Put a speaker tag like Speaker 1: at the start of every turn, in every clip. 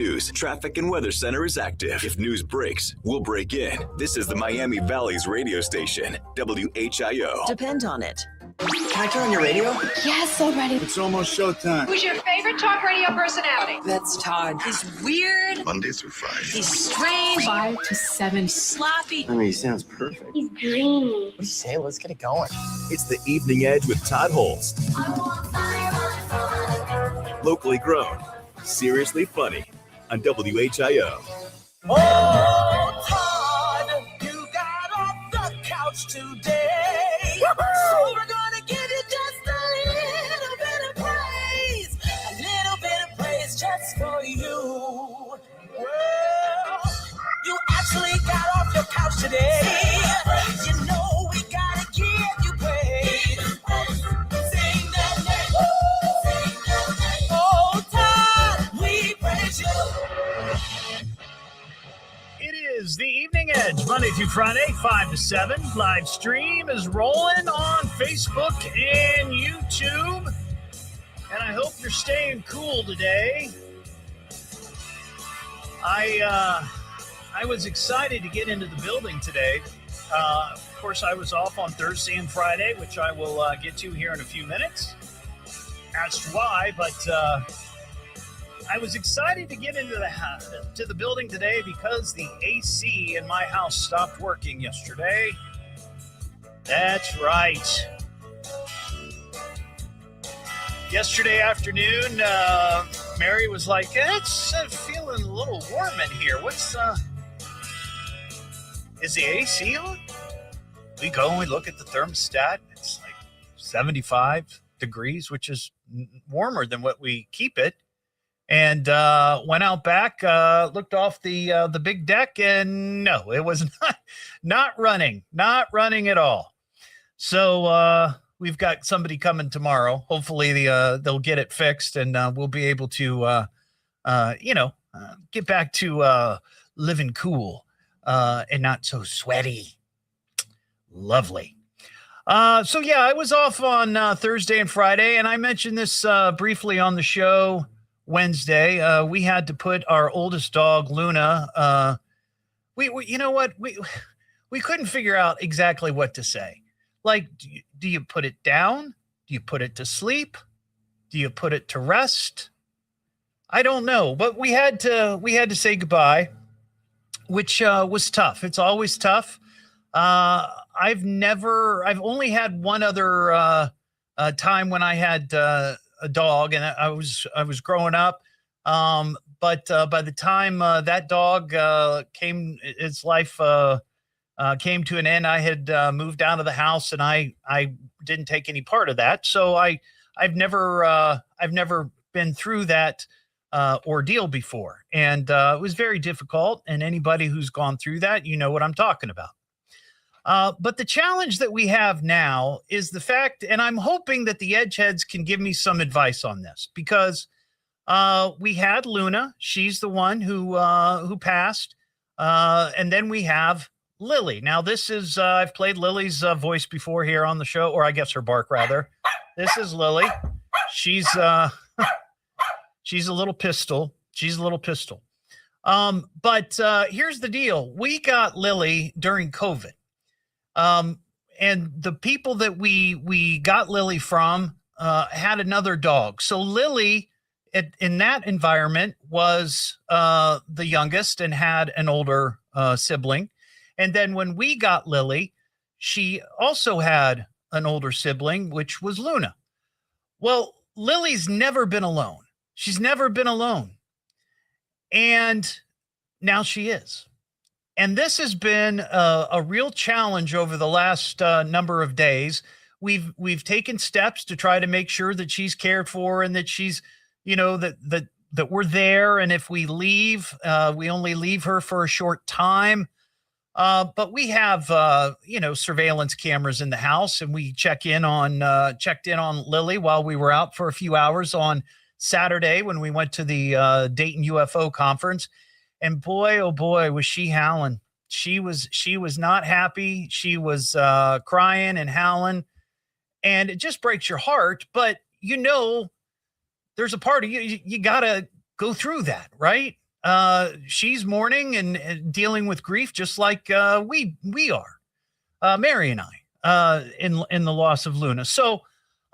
Speaker 1: News, traffic, and weather center is active. If news breaks, we'll break in. This is the Miami Valley's radio station, WHIO.
Speaker 2: Depend on it.
Speaker 3: Can I turn on your radio?
Speaker 4: Yes, already.
Speaker 5: It's almost showtime.
Speaker 6: Who's your favorite talk radio personality?
Speaker 2: That's Todd. He's weird.
Speaker 5: Monday through Friday.
Speaker 2: He's strange.
Speaker 4: 5 to 7.
Speaker 2: Sloppy.
Speaker 5: I mean, he sounds perfect.
Speaker 4: He's dreamy.
Speaker 3: What do you say? Let's get it going.
Speaker 1: It's the Evening Edge with Todd Hollst. Locally grown, seriously funny on WHIO.
Speaker 7: Oh, Todd, you got off the couch today. So we're gonna give you just a little bit of praise. A little bit of praise just for you. Well, you actually got off your couch today. You know we gotta give you praise. Sing that name. Oh, Todd, we praise you.
Speaker 8: It is the Evening Edge, Monday through Friday, 5 to 7. Live stream is rolling on Facebook and YouTube. And I hope you're staying cool today. I was excited to get into the building today. Of course, I was off on Thursday and Friday, which I will get to here in a few minutes. Asked why, but I was excited to get into the building today because the AC in my house stopped working yesterday. That's right. Yesterday afternoon, Mary was like, "It's feeling a little warm in here. Is the AC on?" We go and we look at the thermostat. It's like 75 degrees, which is warmer than what we keep it. And went out back, looked off the big deck, and no, it was not running at all. So we've got somebody coming tomorrow. Hopefully they'll get it fixed, and we'll be able to get back to living cool and not so sweaty. Lovely. So yeah, I was off on Thursday and Friday, and I mentioned this briefly on the show Wednesday. We had to put our oldest dog, Luna. We you know what? We couldn't figure out exactly what to say. Like, do you put it down? Do you put it to sleep? Do you put it to rest? I don't know, but we had to say goodbye, which was tough. It's always tough. I've only had one other time when I had a dog, and I was growing up. But by the time that dog his life came to an end, I had moved out of the house, and I didn't take any part of that. So I've never been through that ordeal before, and it was very difficult. And anybody who's gone through that, you know what I'm talking about. But the challenge that we have now is the fact, and I'm hoping that the Edgeheads can give me some advice on this, because we had Luna. She's the one who passed. And then we have Lily. Now, this is, I've played Lily's voice before here on the show, or I guess her bark, rather. This is Lily. She's she's a little pistol. But here's the deal. We got Lily during COVID. And the people that we got Lily from had another dog. So Lily, in that environment, was the youngest and had an older sibling. And then when we got Lily, she also had an older sibling, which was Luna. Well, Lily's never been alone. She's never been alone. And now she is. And this has been a real challenge over the last number of days. We've taken steps to try to make sure that she's cared for, and that she's, that we're there. And if we leave, we only leave her for a short time. But we have, surveillance cameras in the house, and we checked in on Lily while we were out for a few hours on Saturday when we went to the Dayton UFO conference. And boy, oh boy, was she howling. She was not happy. She was crying and howling, and it just breaks your heart. But there's a part of you got to go through that, right? she's mourning and dealing with grief just like we are, Mary and I, in the loss of Luna. So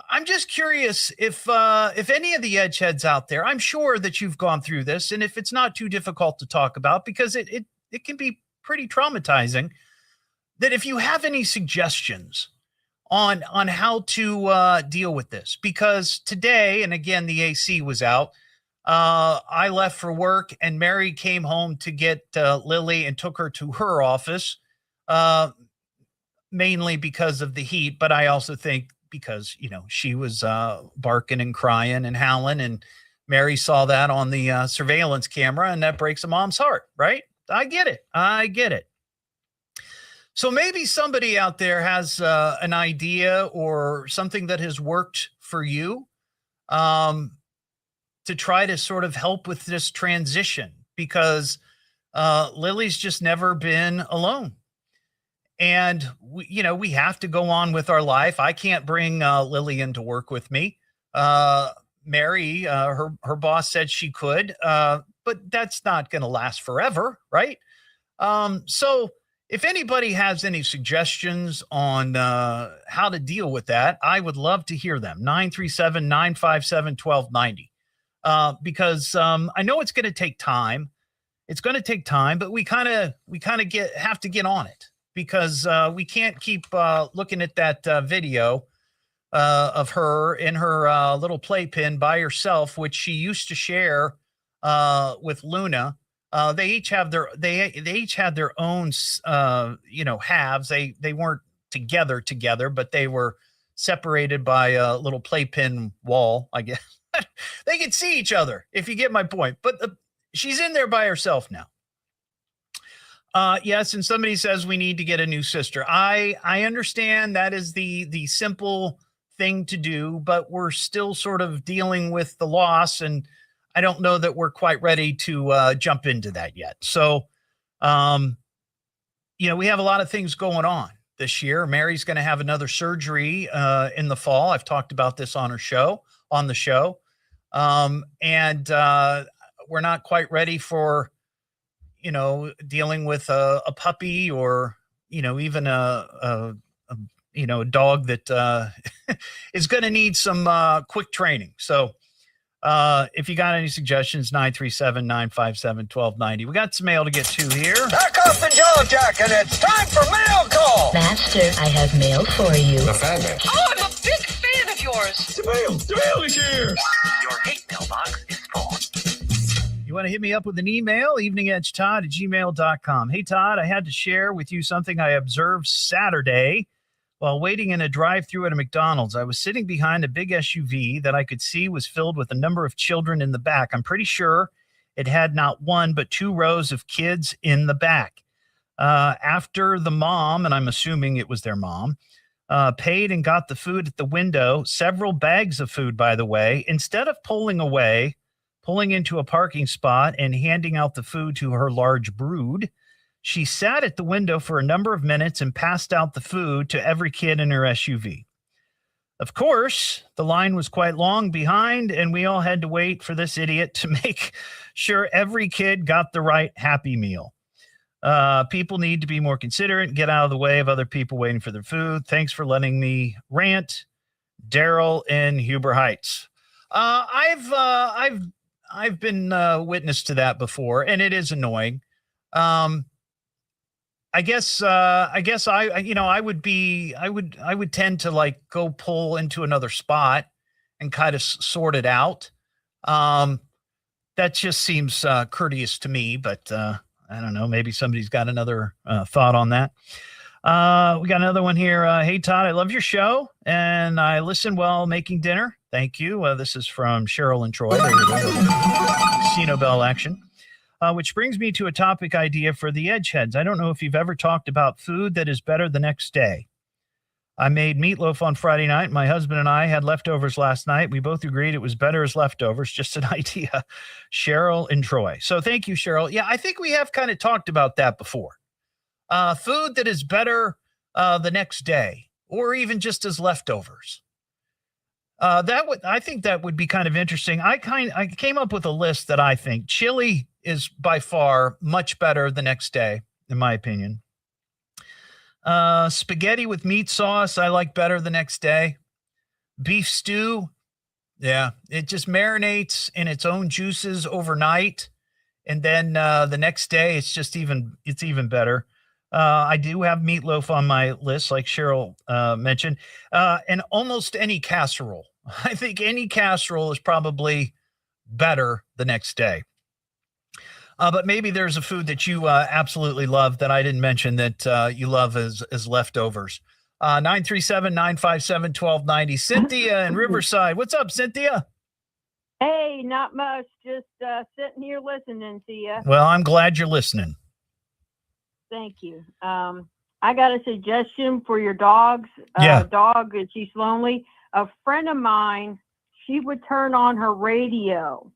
Speaker 8: I'm just curious if any of the edge heads out there, I'm sure that you've gone through this, and if it's not too difficult to talk about, because it can be pretty traumatizing, that if you have any suggestions on how to deal with this. Because today, and again, the AC was out, I left for work, and Mary came home to get Lily and took her to her office, mainly because of the heat, but I also think because, she was barking and crying and howling, and Mary saw that on the surveillance camera, and that breaks a mom's heart, right? I get it. So maybe somebody out there has an idea or something that has worked for you to try to sort of help with this transition, because Lily's just never been alone. And we have to go on with our life. I can't bring Lily into work with me. Mary, her boss said she could, but that's not going to last forever, right? So if anybody has any suggestions on how to deal with that, I would love to hear them. 937-957-1290. Because I know it's going to take time. It's going to take time, but we kind of have to get on it, because we can't keep looking at that video of her in her little playpen by herself, which she used to share with Luna. They each had their own halves. They weren't together, but they were separated by a little playpen wall, I guess. They can see each other, if you get my point. But she's in there by herself now. Yes, and somebody says we need to get a new sister. I understand that is the simple thing to do, but we're still sort of dealing with the loss, and I don't know that we're quite ready to jump into that yet. So, we have a lot of things going on this year. Mary's going to have another surgery in the fall. I've talked about this on the show. And we're not quite ready for, dealing with a puppy, or, even a dog that is going to need some quick training. So if you got any suggestions, 937-957-1290. We got some mail to get to here.
Speaker 7: Back up the Jello Jack, and it's time for mail call.
Speaker 9: Master, I have mail for you.
Speaker 5: The fan man.
Speaker 6: Oh, I'm a big fan of yours.
Speaker 5: The mail is here.
Speaker 7: Your hate mailbox is full.
Speaker 8: You want to hit me up with an email? eveningedgetodd@gmail.com. Hey, Todd, I had to share with you something I observed Saturday while waiting in a drive-thru at a McDonald's. I was sitting behind a big SUV that I could see was filled with a number of children in the back. I'm pretty sure it had not one, but two rows of kids in the back. After the mom, and I'm assuming it was their mom, paid and got the food at the window, several bags of food, by the way, instead of pulling into a parking spot and handing out the food to her large brood, she sat at the window for a number of minutes and passed out the food to every kid in her SUV. Of course, the line was quite long behind, and we all had to wait for this idiot to make sure every kid got the right Happy Meal. People need to be more considerate and get out of the way of other people waiting for their food. Thanks for letting me rant. Daryl in Huber Heights. I've been witness to that before, and it is annoying. I guess I would tend to like go pull into another spot and kind of sort it out. That just seems courteous to me, but I don't know. Maybe somebody's got another thought on that. We got another one here. Hey, Todd, I love your show, and I listen while making dinner. Thank you. This is from Cheryl and Troy. There you go. Casino Bell action. Which brings me to a topic idea for the Edgeheads. I don't know if you've ever talked about food that is better the next day. I made meatloaf on Friday night. My husband and I had leftovers last night. We both agreed it was better as leftovers. Just an idea. Cheryl and Troy. So thank you, Cheryl. Yeah, I think we have kind of talked about that before. Food that is better the next day, or even just as leftovers. I think that would be kind of interesting. I came up with a list that I think chili is by far much better the next day, in my opinion. Spaghetti with meat sauce, I like better the next day. Beef stew, yeah, it just marinates in its own juices overnight, and then the next day it's even better. I do have meatloaf on my list, like Cheryl mentioned, and almost any casserole. I think any casserole is probably better the next day. But maybe there's a food that you absolutely love that I didn't mention that you love as leftovers. 937-957-1290. Cynthia in Riverside. What's up, Cynthia?
Speaker 10: Hey, not much. Just sitting here listening to you.
Speaker 8: Well, I'm glad you're listening.
Speaker 10: Thank you. I got a suggestion for your dogs.
Speaker 8: Yeah.
Speaker 10: Dog, she's lonely. A friend of mine, she would turn on her radio.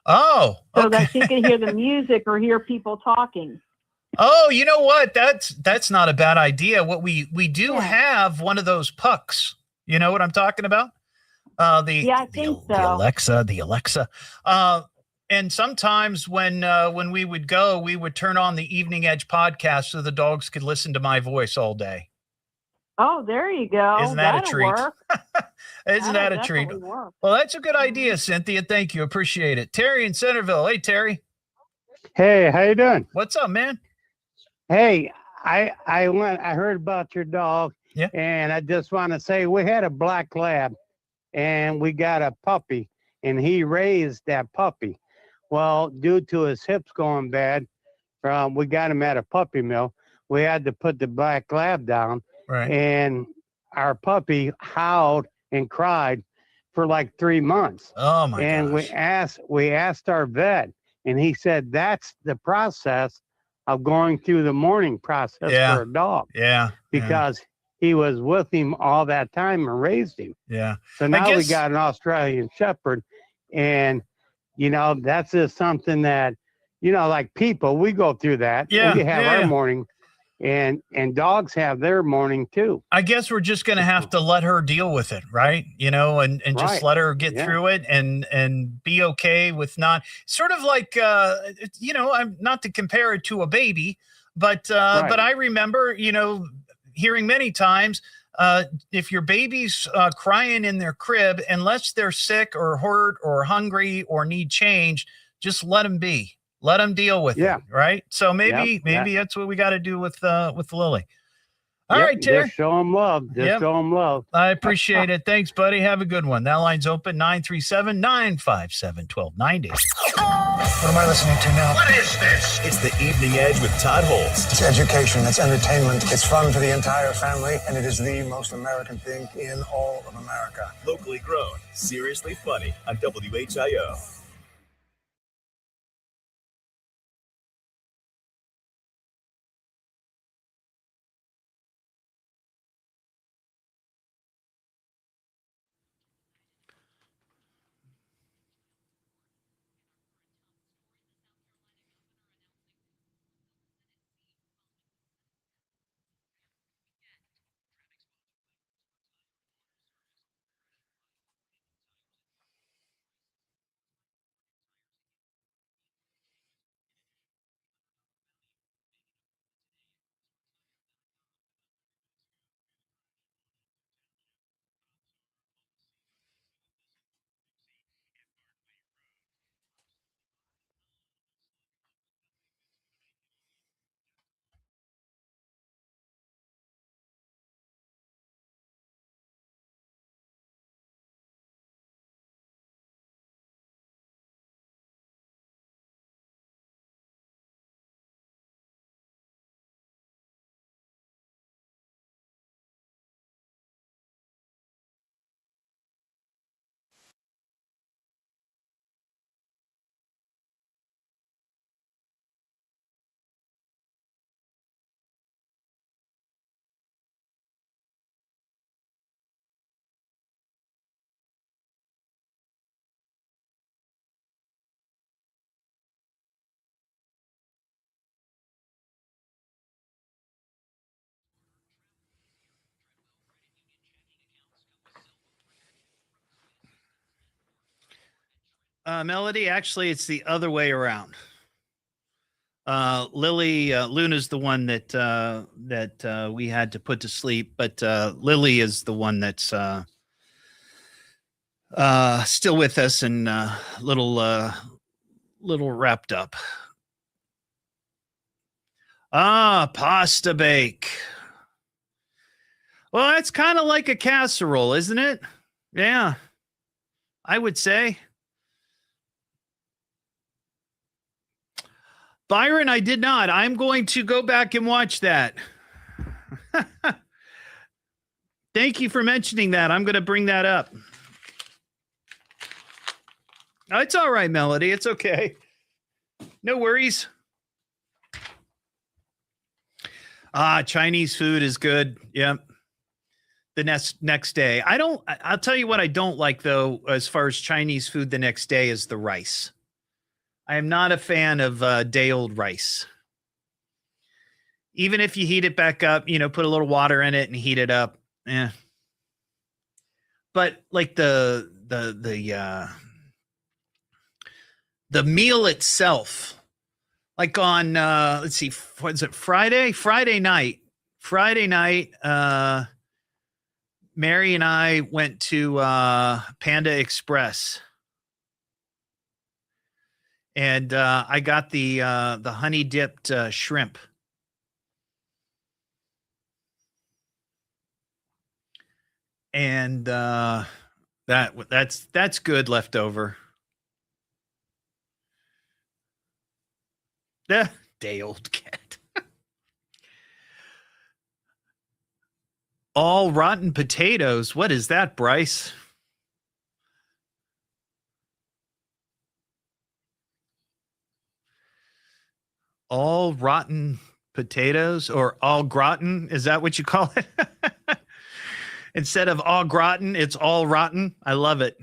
Speaker 8: Oh, okay.
Speaker 10: So that she could hear the music or hear people talking.
Speaker 8: Oh, you know what? That's not a bad idea. What we do have one of those pucks. You know what I'm talking about? I think so. The Alexa. And sometimes when we would go, we would turn on the Evening Edge podcast so the dogs could listen to my voice all day.
Speaker 10: Oh, there you go.
Speaker 8: Isn't that
Speaker 10: That'll
Speaker 8: a treat? Isn't that a treat?
Speaker 10: Work.
Speaker 8: Well, that's a good idea, Cynthia. Thank you. Appreciate it. Terry in Centerville. Hey, Terry.
Speaker 11: Hey, how you doing?
Speaker 8: What's up, man?
Speaker 11: Hey, I heard about your dog.
Speaker 8: Yeah.
Speaker 11: And I just want to say we had a black lab and we got a puppy and he raised that puppy. Well, due to his hips going bad, we got him at a puppy mill. We had to put the black lab down.
Speaker 8: Right.
Speaker 11: And our puppy howled and cried for like 3 months.
Speaker 8: Oh my
Speaker 11: And
Speaker 8: gosh.
Speaker 11: we asked our vet, and he said that's the process of going through the mourning process for a dog.
Speaker 8: Yeah.
Speaker 11: Because he was with him all that time and raised him.
Speaker 8: Yeah.
Speaker 11: So now we got an Australian Shepherd, and that's just something that like people, we go through that.
Speaker 8: Yeah.
Speaker 11: We have our mourning. And dogs have their mourning too.
Speaker 8: I guess we're just going to have to let her deal with it, right? And just let her get through it and be okay with not sort of like, I'm not to compare it to a baby, but I remember, hearing many times, if your baby's crying in their crib, unless they're sick or hurt or hungry or need change, just let them be. Let them deal with it, right? So maybe that's what we got to do with Lily. All right, Terry.
Speaker 11: Just show them love. Show them love.
Speaker 8: I appreciate it. Thanks, buddy. Have a good one. That line's open, 937-957-1290.
Speaker 12: What am I listening to now?
Speaker 1: What is this? It's the Evening Edge with Todd Hollst.
Speaker 12: It's education. It's entertainment. It's fun for the entire family, and it is the most American thing in all of America.
Speaker 1: Locally grown, seriously funny on WHIO.
Speaker 8: Melody, actually, it's the other way around. Luna's the one that we had to put to sleep, but Lily is the one that's still with us and little wrapped up. Pasta bake. Well, that's kind of like a casserole, isn't it? Yeah, I would say. Byron, I did not. I'm going to go back and watch that. Thank you for mentioning that. I'm going to bring that up. Oh, it's all right, Melody. It's okay. No worries. Chinese food is good. Yep. The next day. I'll tell you what I don't like, though, as far as Chinese food the next day is the rice. I am not a fan of day-old rice. Even if you heat it back up, put a little water in it and heat it up. But like the meal itself, like on let's see, was it Friday? Friday night, Mary and I went to Panda Express. And I got the honey dipped shrimp. And that's good leftover. Day old cat. All rotten potatoes. What is that, Bryce? All rotten potatoes or all gratin? Is that what you call it? Instead of all gratin, it's all rotten. I love it.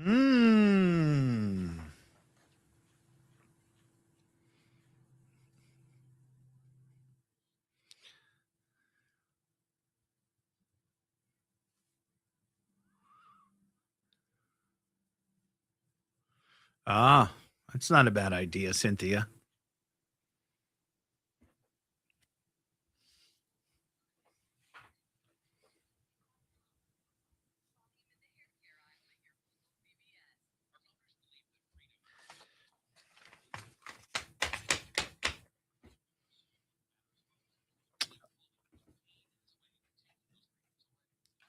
Speaker 8: Mmm. That's not a bad idea, Cynthia.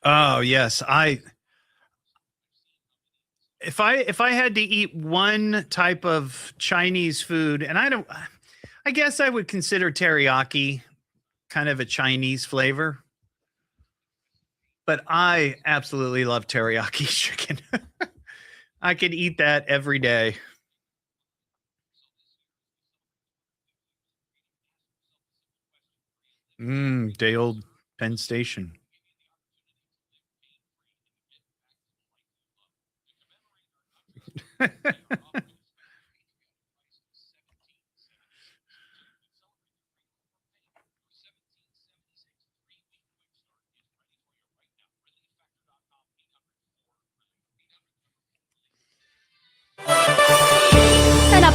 Speaker 8: Oh, yes. If I had to eat one type of Chinese food, and I guess I would consider teriyaki kind of a Chinese flavor. But I absolutely love teriyaki chicken. I could eat that every day. Day old Penn Station.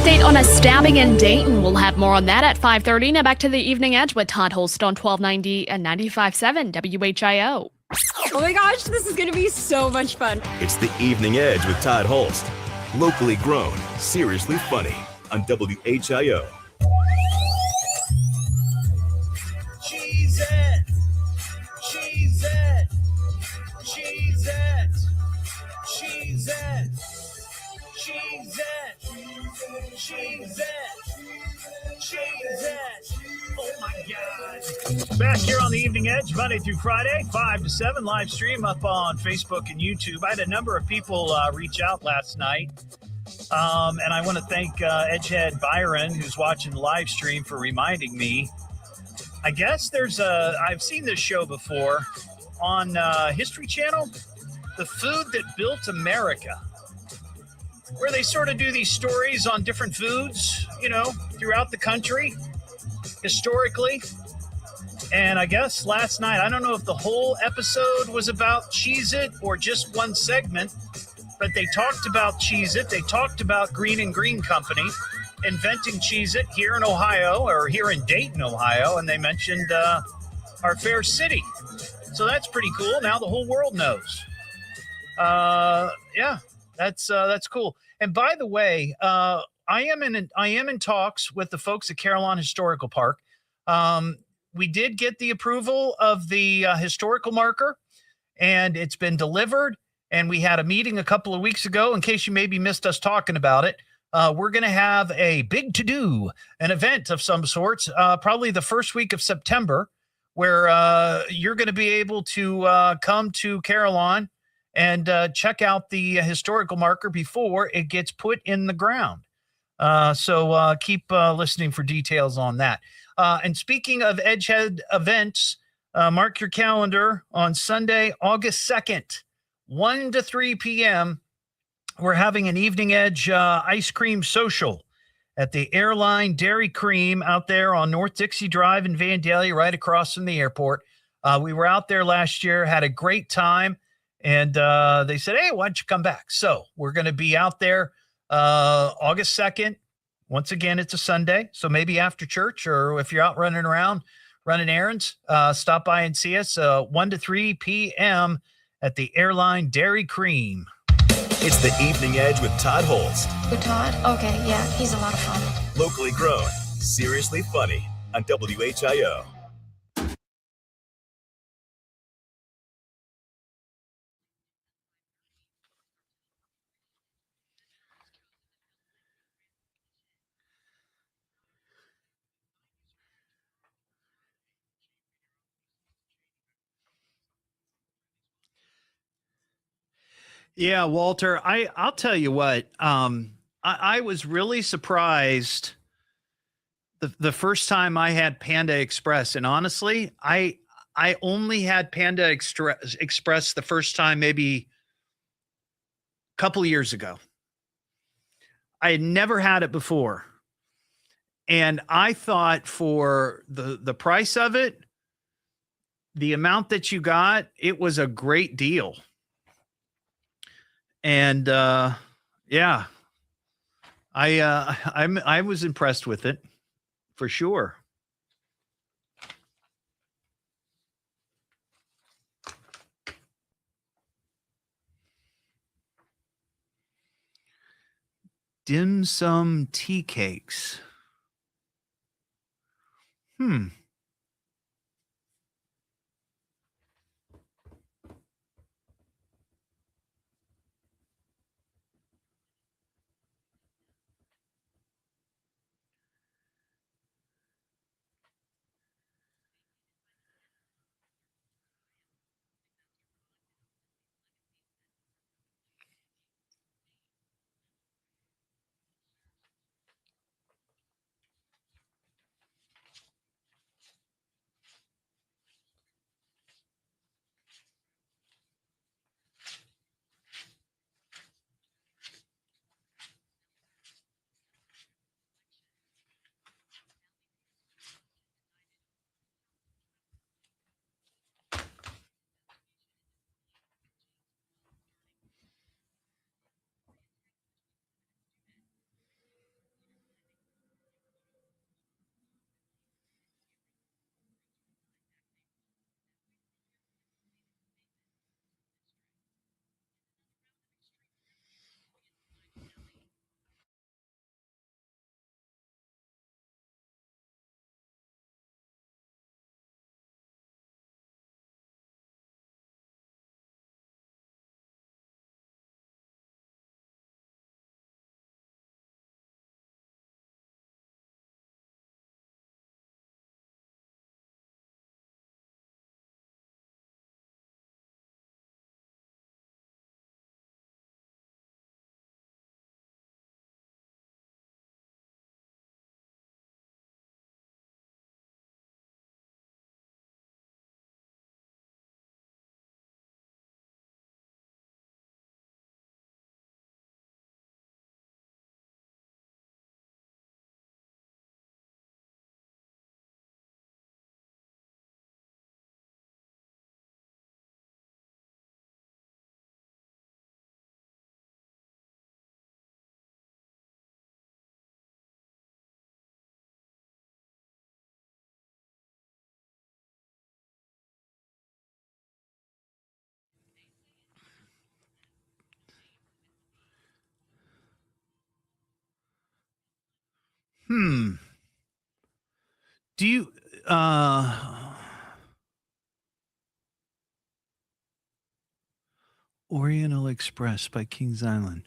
Speaker 13: update on a stabbing in Dayton. We'll have more on that at 5:30. Now back to the Evening Edge with Todd Hollst on 1290 and 95.7 WHIO.
Speaker 14: Oh my gosh, this is going to be so much fun.
Speaker 1: It's the Evening Edge with Todd Hollst. Locally grown, seriously funny on WHIO.
Speaker 7: Cheese it, cheese it, cheese it, cheese it, cheese it, cheese it, cheese it. Oh my God.
Speaker 8: Back here on the Evening Edge, Monday through Friday, 5 to 7, live stream up on Facebook and YouTube. I had a number of people reach out last night. And I want to thank Edgehead Byron, who's watching the live stream, for reminding me. I guess I've seen this show before on History Channel, The Food That Built America, where they sort of do these stories on different foods, throughout the country, historically. And I guess last night, I don't know if the whole episode was about Cheez-It or just one segment, but they talked about Cheez-It. They talked about Green and Green Company inventing Cheez-It here in Ohio, or here in Dayton, Ohio, and they mentioned our fair city. So that's pretty cool. Now the whole world knows. Yeah, that's cool. And by the way, I am in talks with the folks at Carillon Historical Park. We did get the approval of the historical marker, and it's been delivered. And we had a meeting a couple of weeks ago. In case you maybe missed us talking about it, we're going to have a big to-do, an event of some sorts, probably the first week of September, where you're going to be able to come to Carillon and check out the historical marker before it gets put in the ground. So keep listening for details on that. And speaking of Edgehead events, mark your calendar on Sunday, August 2nd. 1 to 3 p.m., we're having an Evening Edge ice cream social at the Airline Dairy Cream out there on North Dixie Drive in Vandalia, right across from the airport. We were out there last year, had a great time, and they said, hey, why don't you come back? So we're going to be out there August 2nd. Once again, it's a Sunday, so maybe after church, or if you're out running around, running errands, stop by and see us 1 to 3 p.m., at the Airline Dairy Cream.
Speaker 1: It's the Evening Edge with Todd Hollst.
Speaker 15: With Todd? Okay, yeah, he's a lot of fun.
Speaker 1: Locally grown, seriously funny on WHIO.
Speaker 8: Yeah, Walter, I'll tell you what, I was really surprised the first time I had Panda Express. And honestly, I only had Panda Express the first time maybe a couple of years ago. I had never had it before. And I thought for the price of it, the amount that you got, it was a great deal. And yeah, I was impressed with it for sure. Dim sum tea cakes. Do you Oriental Express by Kings Island.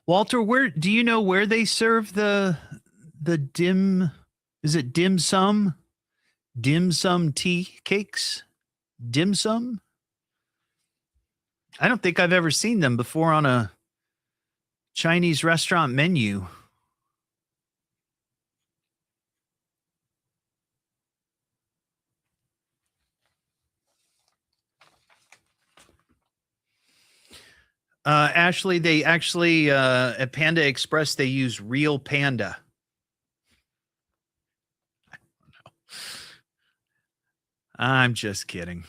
Speaker 8: Walter, where do you know where they serve the dim sum? Dim sum tea cakes? Dim sum? I don't think I've ever seen them before on a Chinese restaurant menu. Ashley, they actually, at Panda Express, they use real panda. I don't know. I'm just kidding.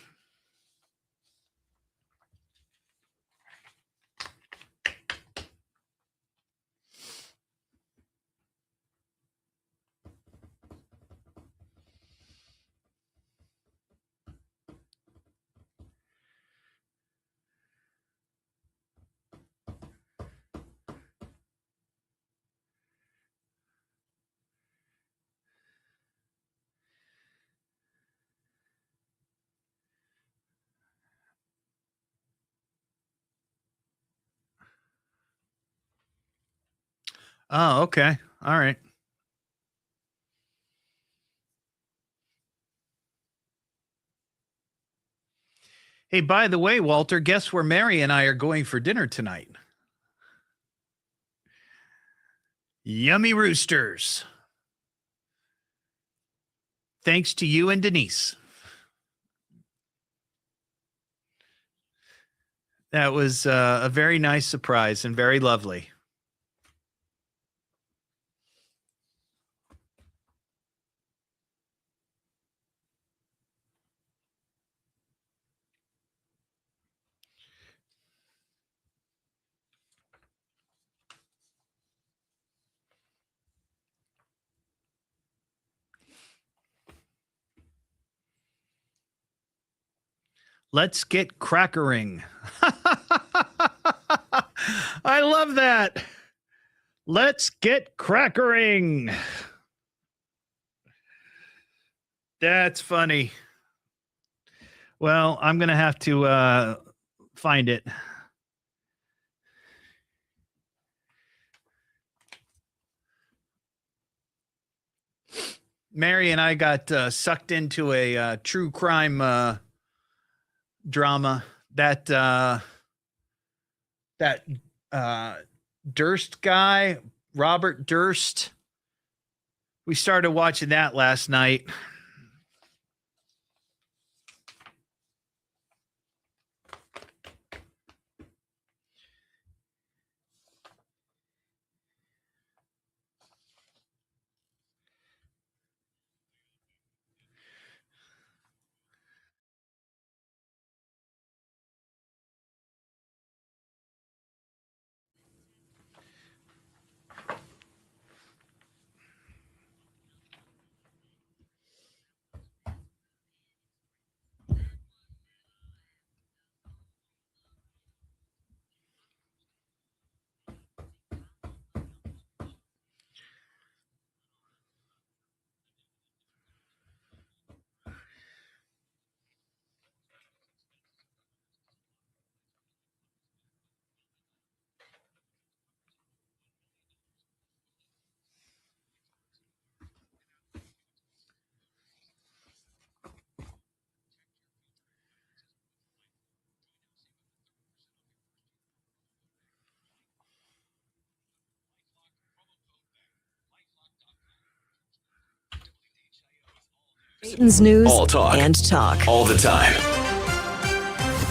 Speaker 8: Oh, okay. All right. Hey, by the way, Walter, guess where Mary and I are going for dinner tonight? Yummy Roosters. Thanks to you and Denise. That was a very nice surprise and very lovely. Let's get crackering. I love that. Let's get crackering. That's funny. Well, I'm going to have to find it. Mary and I got sucked into a true crime drama that Durst guy, Robert Durst. We started watching that last night.
Speaker 2: Dayton's news
Speaker 1: All talk.
Speaker 2: And talk.
Speaker 1: All the time.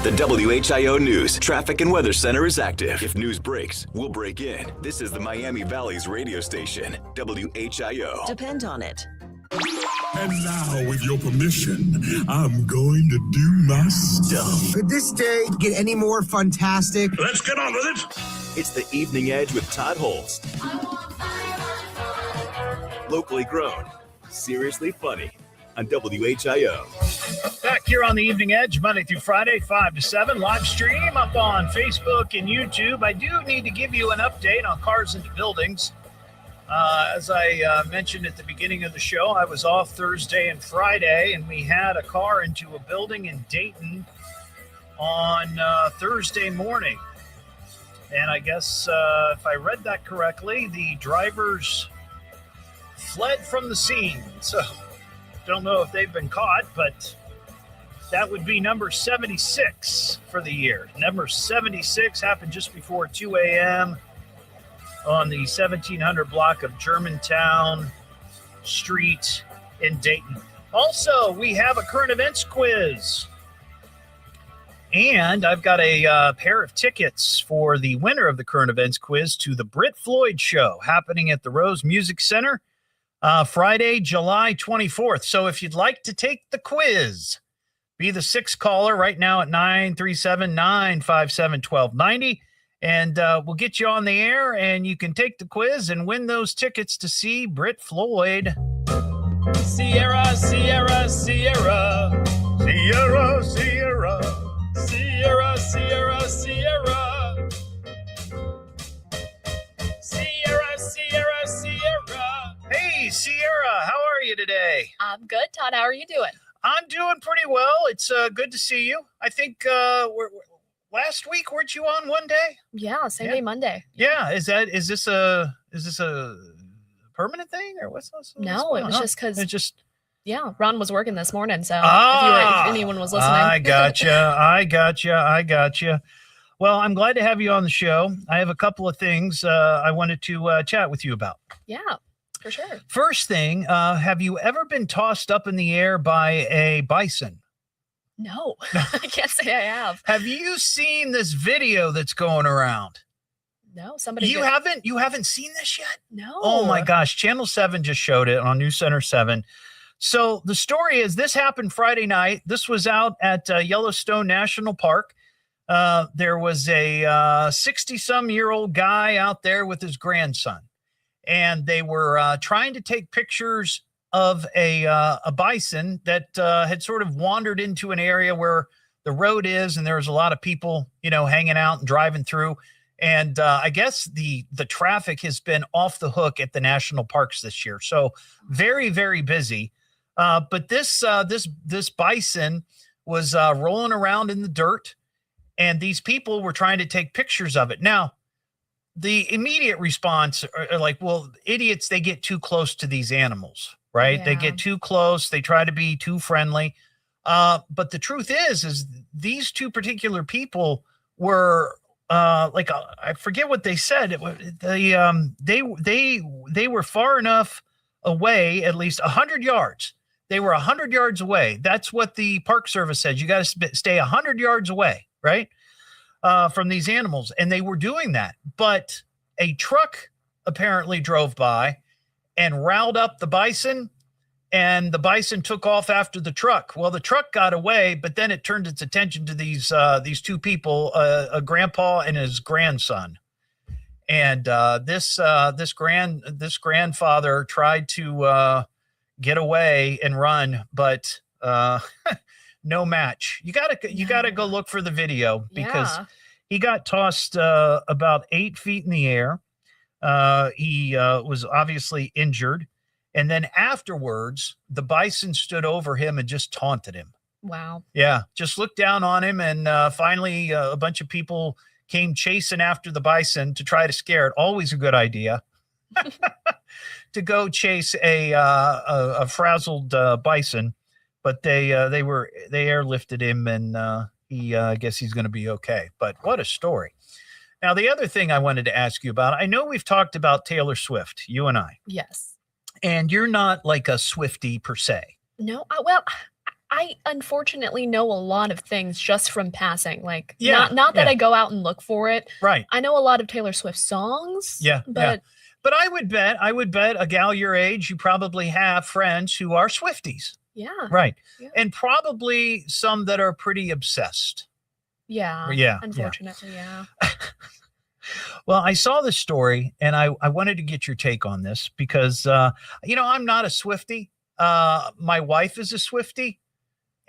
Speaker 1: The WHIO News Traffic and Weather Center is active. If news breaks, we'll break in. This is the Miami Valley's radio station, WHIO.
Speaker 2: Depend on it.
Speaker 16: And now, with your permission, I'm going to do my stuff.
Speaker 3: Could this day get any more fantastic?
Speaker 16: Let's get on with it.
Speaker 1: It's the Evening Edge with Todd Hollst. Locally grown, seriously funny on WHIO.
Speaker 8: Back here on the Evening Edge, Monday through Friday, 5 to 7, live stream up on Facebook and YouTube. I do need to give you an update on cars into buildings. As I mentioned at the beginning of the show, I was off Thursday and Friday, and we had a car into a building in Dayton on Thursday morning. And I guess if I read that correctly, the drivers fled from the scene. So don't know if they've been caught, but that would be number 76 for the year. Number 76 happened just before 2 a.m. on the 1700 block of Germantown Street in Dayton. Also, we have a current events quiz. And I've got a pair of tickets for the winner of the current events quiz to the Brit Floyd show happening at the Rose Music Center Friday, July 24th. So if you'd like to take the quiz, be the sixth caller right now at 937-957-1290. And we'll get you on the air, and you can take the quiz and win those tickets to see Brit Floyd. Sierra, Sierra, Sierra. Sierra, Sierra. Sierra, Sierra, Sierra. Sierra, Sierra, Sierra. Hey, Sierra, how are you today?
Speaker 13: I'm good, Todd. How are you doing?
Speaker 8: I'm doing pretty well. It's good to see you. I think last week, weren't you on one day?
Speaker 13: Yeah, same day Monday.
Speaker 8: Yeah, is this a permanent thing, or what's this?
Speaker 13: No, it was just because
Speaker 8: it's just.
Speaker 13: Yeah, Ron was working this morning, so if anyone was listening.
Speaker 8: I gotcha. Well, I'm glad to have you on the show. I have a couple of things I wanted to chat with you about.
Speaker 13: Yeah, for sure.
Speaker 8: First thing, have you ever been tossed up in the air by a bison?
Speaker 13: No, I can't say I have.
Speaker 8: Have you seen this video that's going around?
Speaker 13: No, somebody.
Speaker 8: You haven't seen this yet?
Speaker 13: No.
Speaker 8: Oh my gosh, Channel 7 just showed it on News Center 7. So the story is this happened Friday night. This was out at Yellowstone National Park. There was a 60-some-year-old guy out there with his grandson, and they were trying to take pictures of a bison that had sort of wandered into an area where the road is, and there was a lot of people, hanging out and driving through. And I guess the traffic has been off the hook at the national parks this year. So very, very busy. But this bison was rolling around in the dirt, and these people were trying to take pictures of it. Now, the immediate response are like, well, idiots, they get too close to these animals, right? Yeah. They get too close. They try to be too friendly. But the truth is these two particular people were I forget what they said. They were far enough away, at least 100 yards. They were 100 yards away. That's what the Park Service says. You got to stay 100 yards away, right, from these animals. And they were doing that. But a truck apparently drove by and riled up the bison, and the bison took off after the truck. Well, the truck got away, but then it turned its attention to these two people, a grandpa and his grandson. And this grandfather tried to get away and run, but no match. You gotta go look for the video, because he got tossed about 8 feet in the air. He was obviously injured. And then afterwards, the bison stood over him and just taunted him.
Speaker 13: Wow.
Speaker 8: Yeah, just looked down on him. And finally, a bunch of people came chasing after the bison to try to scare it. Always a good idea to go chase a frazzled bison. But they airlifted him, and I guess he's going to be okay. But what a story. Now, the other thing I wanted to ask you about, I know we've talked about Taylor Swift, you and I.
Speaker 13: Yes.
Speaker 8: And you're not like a Swiftie per se.
Speaker 13: No, I unfortunately know a lot of things just from passing. Like, not that I go out and look for it.
Speaker 8: Right.
Speaker 13: I know a lot of Taylor Swift songs.
Speaker 8: Yeah.
Speaker 13: But
Speaker 8: I would bet a gal your age, you probably have friends who are Swifties.
Speaker 13: Yeah.
Speaker 8: Right.
Speaker 13: Yeah.
Speaker 8: And probably some that are pretty obsessed.
Speaker 13: Yeah.
Speaker 8: Yeah.
Speaker 13: Unfortunately, yeah.
Speaker 8: Well, I saw this story, and I wanted to get your take on this because, I'm not a Swiftie. My wife is a Swiftie,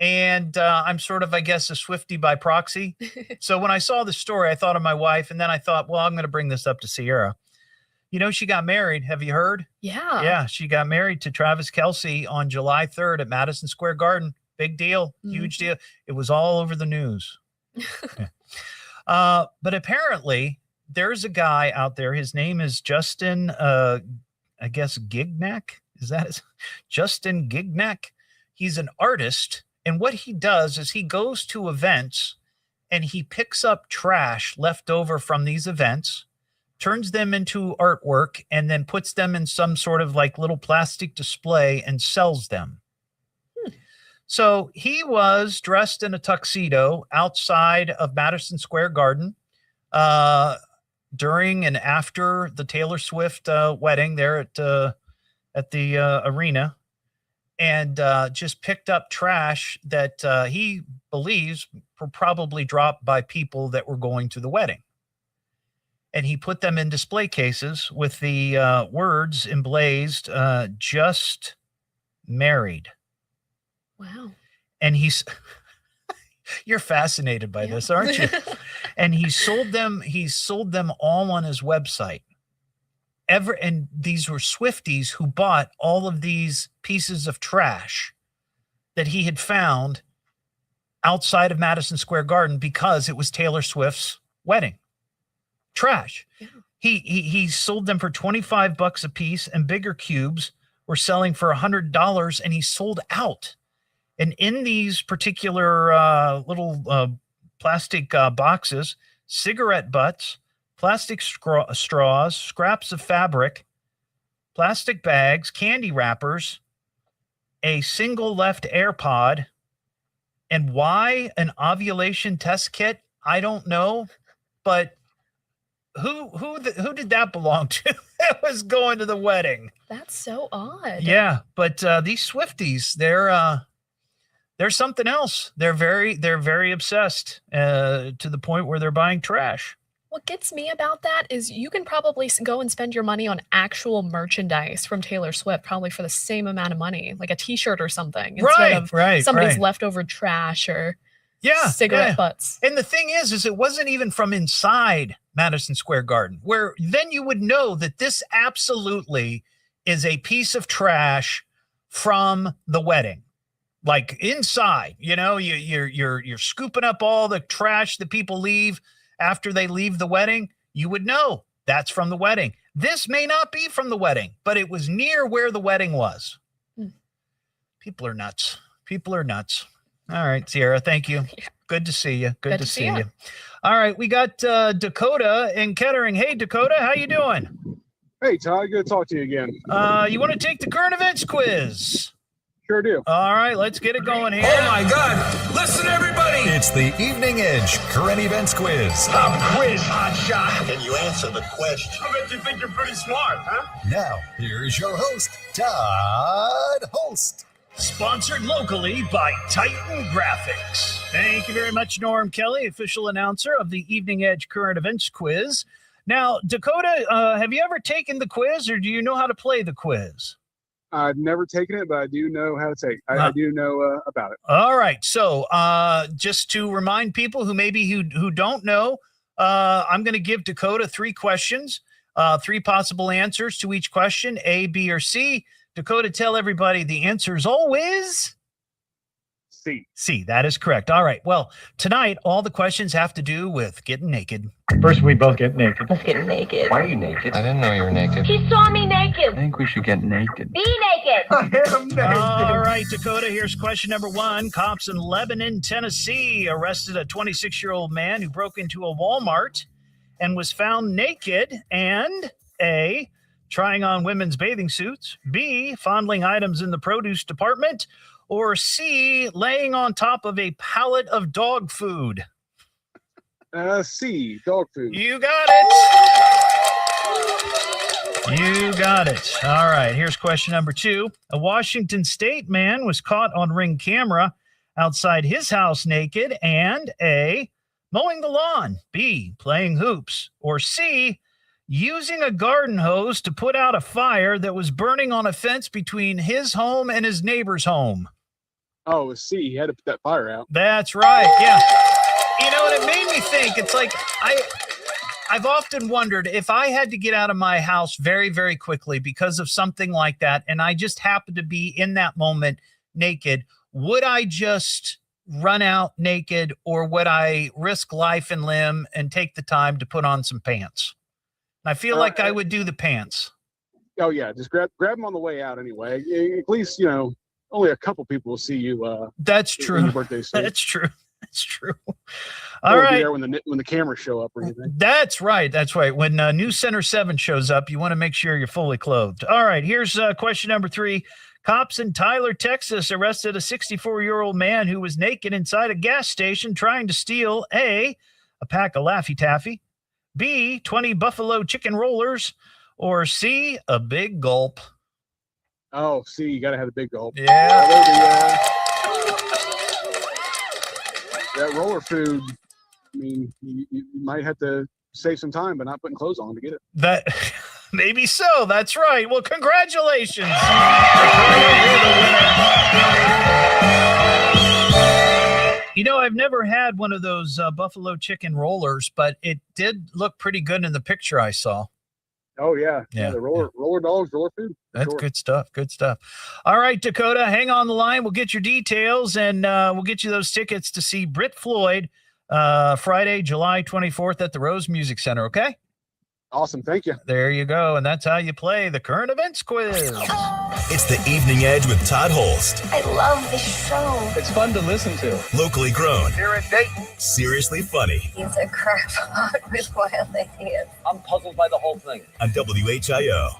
Speaker 8: and I'm sort of, I guess, a Swiftie by proxy. So when I saw the story, I thought of my wife, and then I thought, well, I'm going to bring this up to Sierra. You know, she got married. Have you heard?
Speaker 13: Yeah.
Speaker 8: Yeah, she got married to Travis Kelce on July 3rd at Madison Square Garden. Big deal. Huge deal. It was all over the news. But apparently, there's a guy out there. His name is Justin, I guess, Gignac. Is that his? Justin Gignac? He's an artist. And what he does is he goes to events and he picks up trash left over from these events, turns them into artwork, and then puts them in some sort of like little plastic display and sells them. So he was dressed in a tuxedo outside of Madison Square Garden during and after the Taylor Swift wedding there at the arena, and just picked up trash that he believes were probably dropped by people that were going to the wedding. And he put them in display cases with the words emblazed, just married.
Speaker 13: Wow.
Speaker 8: And he's, you're fascinated by this, aren't you? And he sold them all on his website. And these were Swifties who bought all of these pieces of trash that he had found outside of Madison Square Garden because it was Taylor Swift's wedding. Trash. Yeah. He sold them for $25 a piece, and bigger cubes were selling for $100, and he sold out. And in these particular little plastic boxes, cigarette butts, plastic straws, scraps of fabric, plastic bags, candy wrappers, a single left AirPod, and why an ovulation test kit, I don't know, but who did that belong to? That was going to the wedding.
Speaker 13: That's so odd.
Speaker 8: Yeah, but these Swifties, they're something else. They're very obsessed to the point where they're buying trash.
Speaker 13: What gets me about that is you can probably go and spend your money on actual merchandise from Taylor Swift, probably for the same amount of money, like a T-shirt or something, instead of somebody's leftover trash or cigarette butts.
Speaker 8: And the thing is it wasn't even from inside Madison Square Garden, where then you would know that this absolutely is a piece of trash from the wedding. Like inside, you know, you're scooping up all the trash that people leave after they leave the wedding. You would know that's from the wedding. This may not be from the wedding, but it was near where the wedding was. People are nuts. All right, Sierra, thank you. Good to see you. Good to see you. All right, we got Dakota in Kettering. Hey, Dakota, how you doing?
Speaker 17: Hey, Todd, good to talk to you again.
Speaker 8: You want to take the current events quiz?
Speaker 17: Sure do.
Speaker 8: All right, let's get it going here.
Speaker 18: Oh, my God. Listen, everybody. It's the Evening Edge Current Events Quiz.
Speaker 19: A quiz, hotshot. Can you answer the question? I bet you think you're pretty smart, huh?
Speaker 18: Now, here's your host, Todd Hollst.
Speaker 8: Sponsored locally by Titan Graphics. Thank you very much, Norm Kelly, official announcer of the Evening Edge Current Events Quiz. Now, Dakota, have you ever taken the quiz, or do you know how to play the quiz?
Speaker 17: I've never taken it, but I do know how to take. I do know about it.
Speaker 8: All right. So just to remind people who don't know, I'm going to give Dakota 3 questions, 3 possible answers to each question, A, B, or C. Dakota, tell everybody the answer is always
Speaker 17: C.
Speaker 8: C, that is correct. All right. Well, tonight, all the questions have to do with getting naked.
Speaker 20: First, we both get naked.
Speaker 9: Let's get naked.
Speaker 20: Why are you naked? I didn't know you were naked.
Speaker 9: He saw me naked.
Speaker 20: I think we should get naked.
Speaker 9: Be naked.
Speaker 17: I am naked.
Speaker 8: All right, Dakota, here's question number 1. Cops in Lebanon, Tennessee arrested a 26-year-old man who broke into a Walmart and was found naked and A, trying on women's bathing suits, B, fondling items in the produce department, or C, laying on top of a pallet of dog food.
Speaker 17: C, dog food.
Speaker 8: You got it. You got it. All right, here's question number 2. A Washington State man was caught on Ring camera outside his house naked and A, mowing the lawn, B, playing hoops, or C, using a garden hose to put out a fire that was burning on a fence between his home and his neighbor's home.
Speaker 17: Oh, it was C. He had to put that fire out.
Speaker 8: That's right. Yeah. You know, and it made me think, it's like, I've often wondered if I had to get out of my house very, very quickly because of something like that, and I just happened to be in that moment naked, would I just run out naked, or would I risk life and limb and take the time to put on some pants? I feel like I would do the pants.
Speaker 17: Oh yeah, just grab them on the way out anyway. At least only a couple people will see you.
Speaker 8: That's true.
Speaker 17: Your birthday suit.
Speaker 8: That's true. That's true.
Speaker 17: All
Speaker 8: right.
Speaker 17: Be there when the cameras show up or anything.
Speaker 8: That's right. That's right. When News Center 7 shows up, you want to make sure you're fully clothed. All right. Here's question number 3. Cops in Tyler, Texas arrested a 64-year-old man who was naked inside a gas station trying to steal A pack of Laffy Taffy, B, 20 buffalo chicken rollers, or C, a big gulp.
Speaker 17: Oh, C, you got to have a big gulp.
Speaker 8: Yeah.
Speaker 17: That roller food, I mean, you might have to save some time by not putting clothes on to get it.
Speaker 8: That maybe so. That's right. Well, congratulations. I've never had one of those buffalo chicken rollers, but it did look pretty good in the picture I saw.
Speaker 17: Oh, yeah. The roller dogs, roller food.
Speaker 8: That's good stuff. Good stuff. All right, Dakota, hang on the line. We'll get your details, and we'll get you those tickets to see Brit Floyd Friday, July 24th at the Rose Music Center, okay?
Speaker 17: Awesome. Thank you.
Speaker 8: There you go. And that's how you play the current events quiz.
Speaker 1: It's the Evening Edge with Todd Hollst.
Speaker 15: I love this show.
Speaker 20: It's fun to listen to.
Speaker 1: Locally grown.
Speaker 19: Here in Dayton.
Speaker 1: Seriously funny.
Speaker 15: He's a crackpot with wild ideas.
Speaker 20: I'm puzzled by the whole thing.
Speaker 1: On WHIO.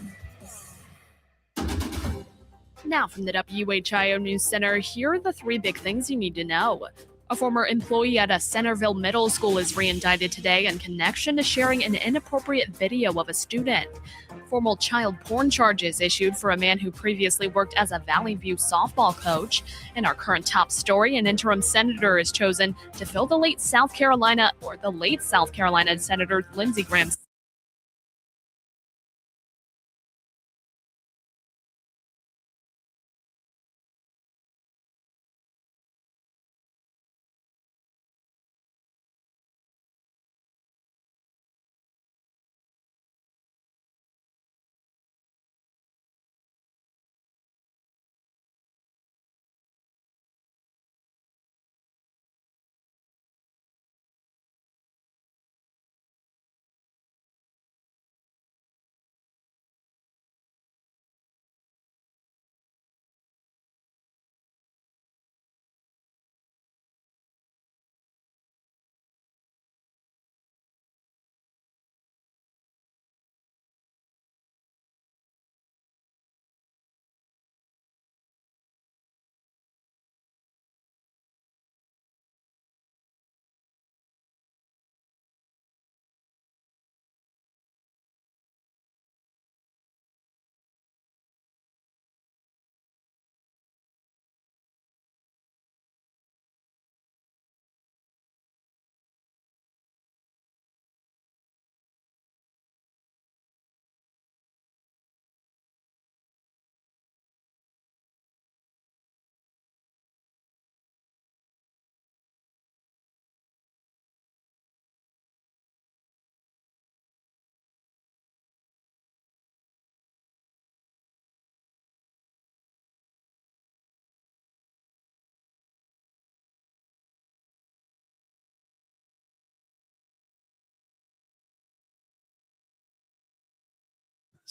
Speaker 14: Now from the WHIO News Center, here are the 3 big things you need to know. A former employee at a Centerville middle school is re-indicted today in connection to sharing an inappropriate video of a student. Formal child porn charges issued for a man who previously worked as a Valley View softball coach. In our current top story, an interim senator is chosen to fill the late South Carolina Senator Lindsey Graham's.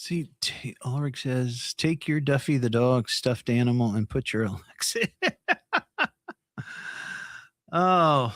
Speaker 8: See, Ulrich says, take your Duffy the dog stuffed animal and put your Alexa. Oh.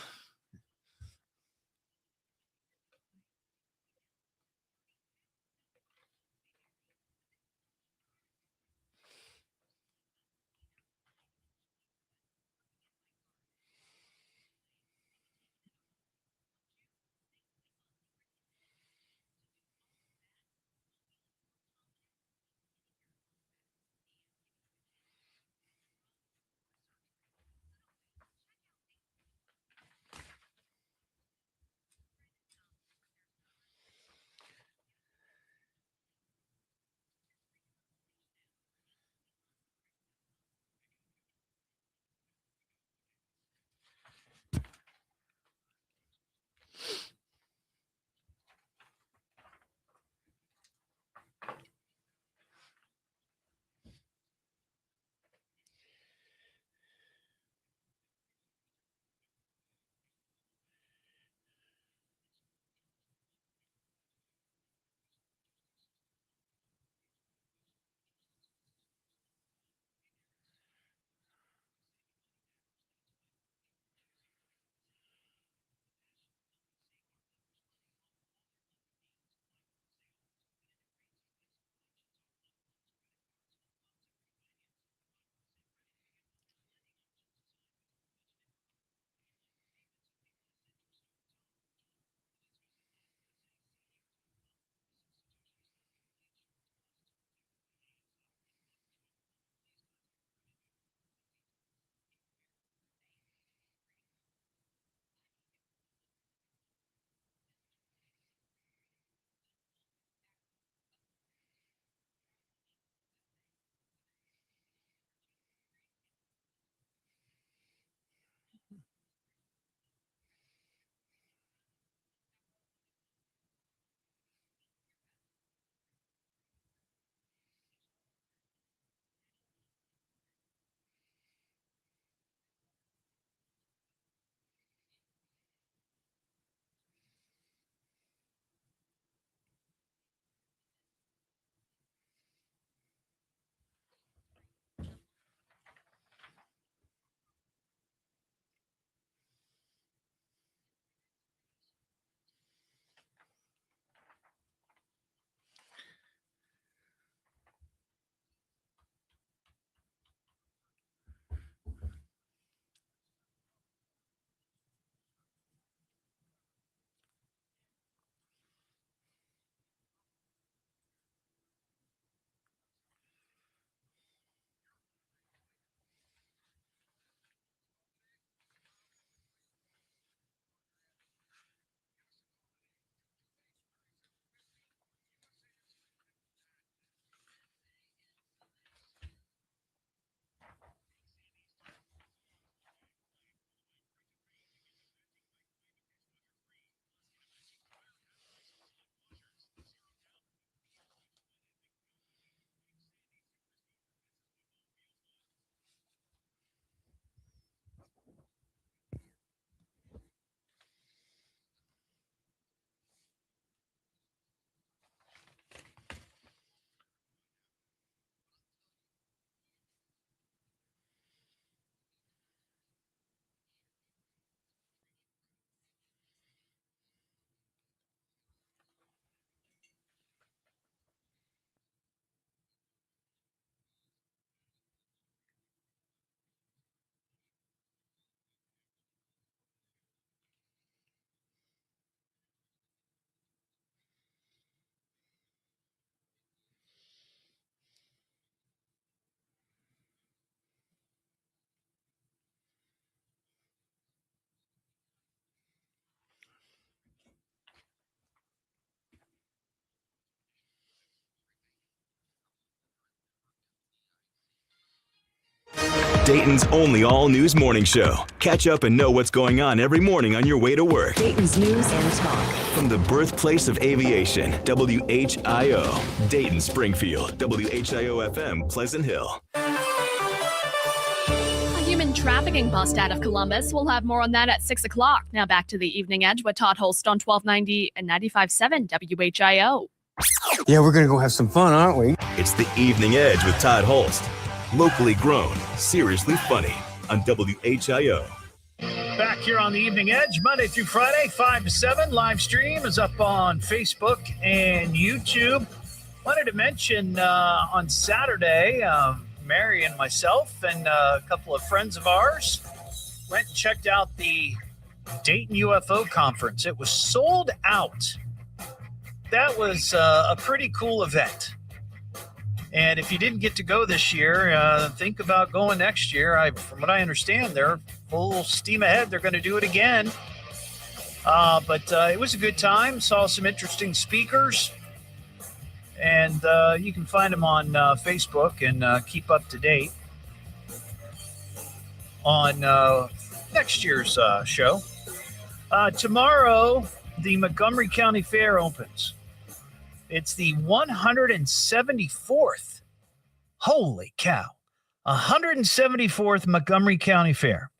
Speaker 1: Dayton's only all-news morning show. Catch up and know what's going on every morning on your way to work.
Speaker 2: Dayton's news and talk.
Speaker 1: From the birthplace of aviation, WHIO, Dayton, Springfield, WHIO-FM, Pleasant Hill.
Speaker 14: A human trafficking bust out of Columbus. We'll have more on that at 6 o'clock. Now back to the Evening Edge with Todd Hollst on 1290 and 95.7 WHIO.
Speaker 21: Yeah, we're going to go have some fun, aren't we?
Speaker 1: It's the Evening Edge with Todd Hollst. Locally grown, seriously funny on WHIO.
Speaker 8: Back here on the Evening Edge, Monday through Friday, 5 to 7. Live stream is up on Facebook and YouTube. Wanted to mention on Saturday, Mary and myself and a couple of friends of ours went and checked out the Dayton UFO conference. It was sold out. That was a pretty cool event. And if you didn't get to go this year, think about going next year. From what I understand, they're full steam ahead. They're going to do it again. But it was a good time. Saw some interesting speakers. And you can find them on Facebook and keep up to date on next year's show. Tomorrow, the Montgomery County Fair opens. It's the 174th. Holy cow. 174th Montgomery County Fair.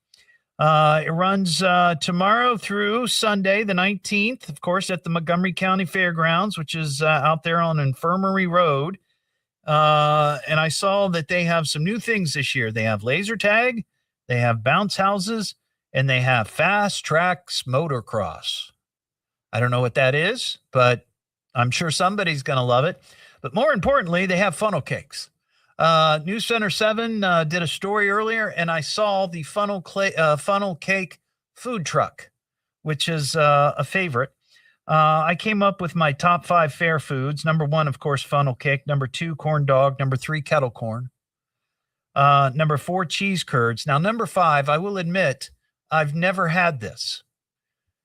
Speaker 8: It runs tomorrow through Sunday, the 19th, of course, at the Montgomery County Fairgrounds, which is out there on Infirmary Road. And I saw that they have some new things this year. They have laser tag, they have bounce houses, and they have fast tracks motocross. I don't know what that is, but I'm sure somebody's going to love it. But more importantly, they have funnel cakes. News Center 7 did a story earlier, and I saw the funnel cake food truck, which is a favorite. I came up with my top 5 fair foods. Number 1, of course, funnel cake. Number 2, corn dog. Number 3, kettle corn. Number 4, cheese curds. Now, number 5, I will admit, I've never had this.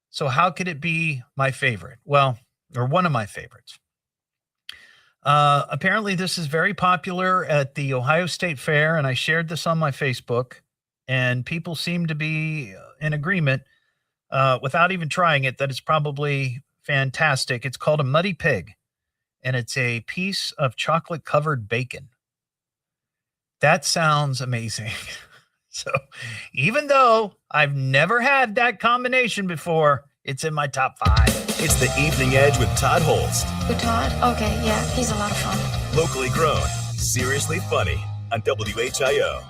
Speaker 8: So how could it be my favorite? Well, or one of my favorites. Apparently, this is very popular at the Ohio State Fair, and I shared this on my Facebook, and people seem to be in agreement without even trying it that it's probably fantastic. It's called a Muddy Pig, and it's a piece of chocolate-covered bacon. That sounds amazing. So even though I've never had that combination before, it's in my top 5.
Speaker 1: It's the Evening Edge with Todd Hollst.
Speaker 15: With Todd? Okay, yeah, he's a lot of fun.
Speaker 1: Locally grown, seriously funny on WHIO.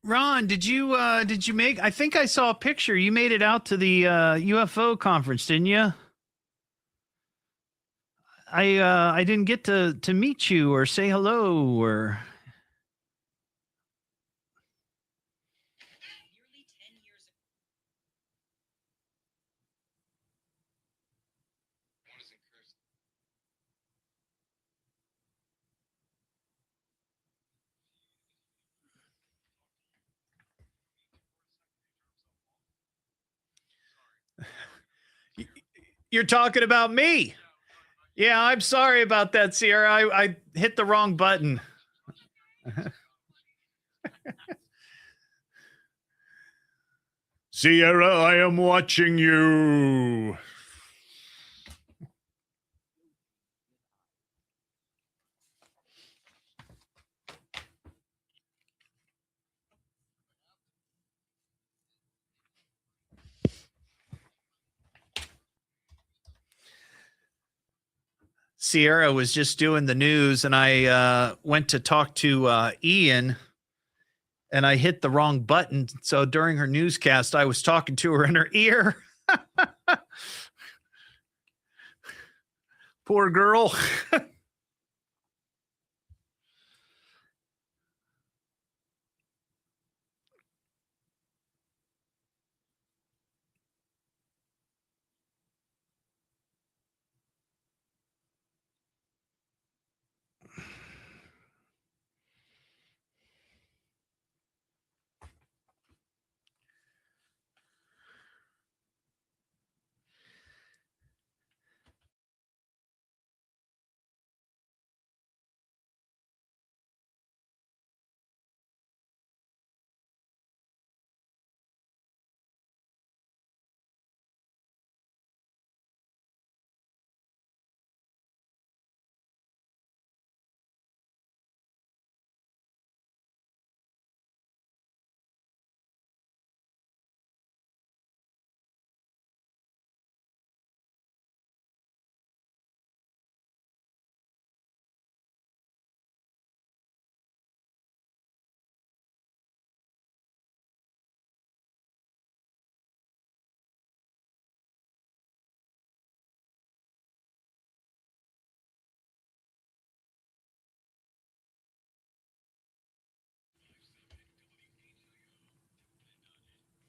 Speaker 8: Ron, did you make? I think I saw a picture. You made it out to the UFO conference, didn't you? I didn't get to meet you or say hello or. You're talking about me. Yeah, I'm sorry about that, Sierra. I hit the wrong button. Sierra, I am watching you. Sierra was just doing the news, and I went to talk to Ian, and I hit the wrong button. So during her newscast, I was talking to her in her ear. Poor girl.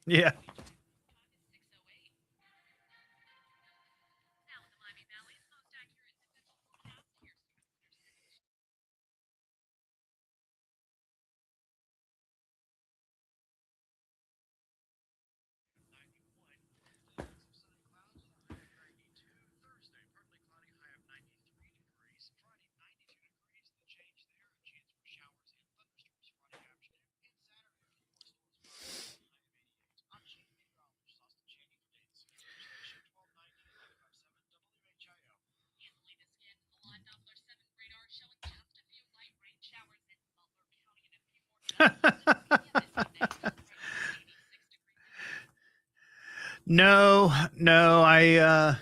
Speaker 8: Yeah. No, I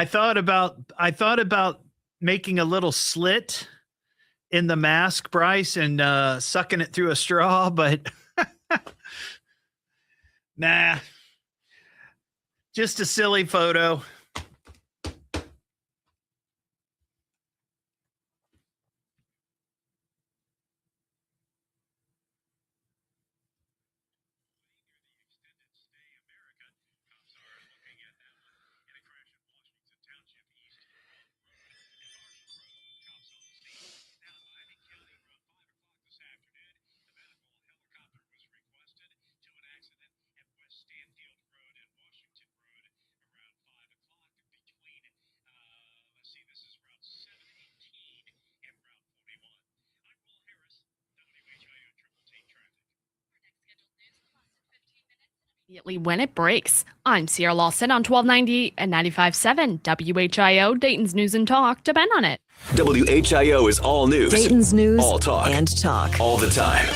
Speaker 8: thought about making a little slit in the mask, Bryce, and sucking it through a straw, but nah. Just a silly photo.
Speaker 14: Immediately when it breaks. I'm Sierra Lawson on 1290 and 95.7 WHIO, Dayton's News and Talk. Depend on it.
Speaker 1: WHIO is all news.
Speaker 2: Dayton's news
Speaker 1: all talk.
Speaker 2: and talk.
Speaker 1: All the time.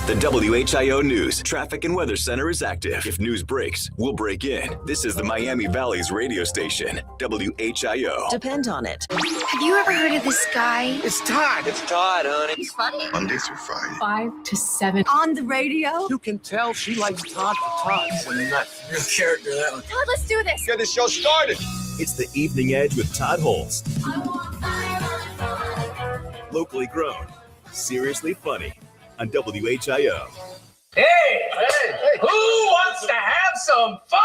Speaker 1: The WHIO News Traffic and Weather Center is active. If news breaks, we'll break in. This is the Miami Valley's radio station, WHIO.
Speaker 2: Depend on it.
Speaker 15: Have you ever heard of this guy?
Speaker 3: It's Todd.
Speaker 19: It's Todd, honey.
Speaker 15: He's funny.
Speaker 19: Monday through Friday.
Speaker 14: 5 to 7.
Speaker 15: On the radio?
Speaker 3: You can tell she likes Todd for Todd.
Speaker 19: It's a nut. Real character, that one.
Speaker 15: Todd, let's do this.
Speaker 19: Get the show started.
Speaker 1: It's the Evening Edge with Todd Hollst. Locally grown, seriously funny on WHIO.
Speaker 20: Hey, who wants to have some fun?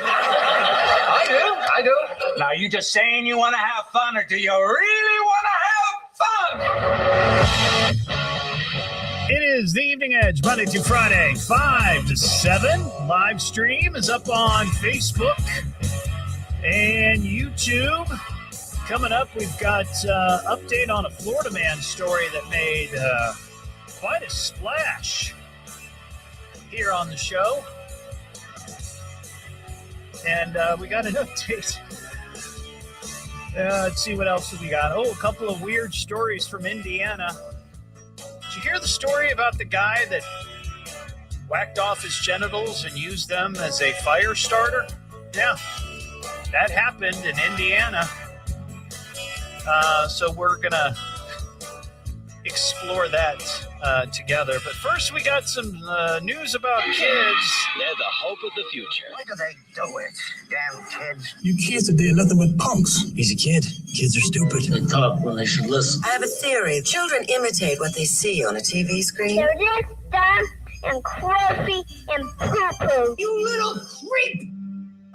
Speaker 20: I do. Now, you just saying you want to have fun, or do you really want to have fun?
Speaker 8: It is the Evening Edge, Monday through Friday, 5 to 7. Live stream is up on Facebook and YouTube. Coming up, we've got update on a Florida man story that made quite a splash here on the show. And we got an update. Let's see what else we got. Oh, a couple of weird stories from Indiana. Did you hear the story about the guy that whacked off his genitals and used them as a fire starter? Yeah, that happened in Indiana. So we're going to explore that together. But first, we got some news about kids.
Speaker 20: They're the hope of the future.
Speaker 19: Why do they do it? Damn kids.
Speaker 16: You kids today are nothing but punks.
Speaker 20: He's a kid. Kids are stupid. They talk when they should listen.
Speaker 2: I have a theory. Children imitate what they see on a TV screen.
Speaker 15: They're this dumb and croupy and poo-poo.
Speaker 3: You little creep.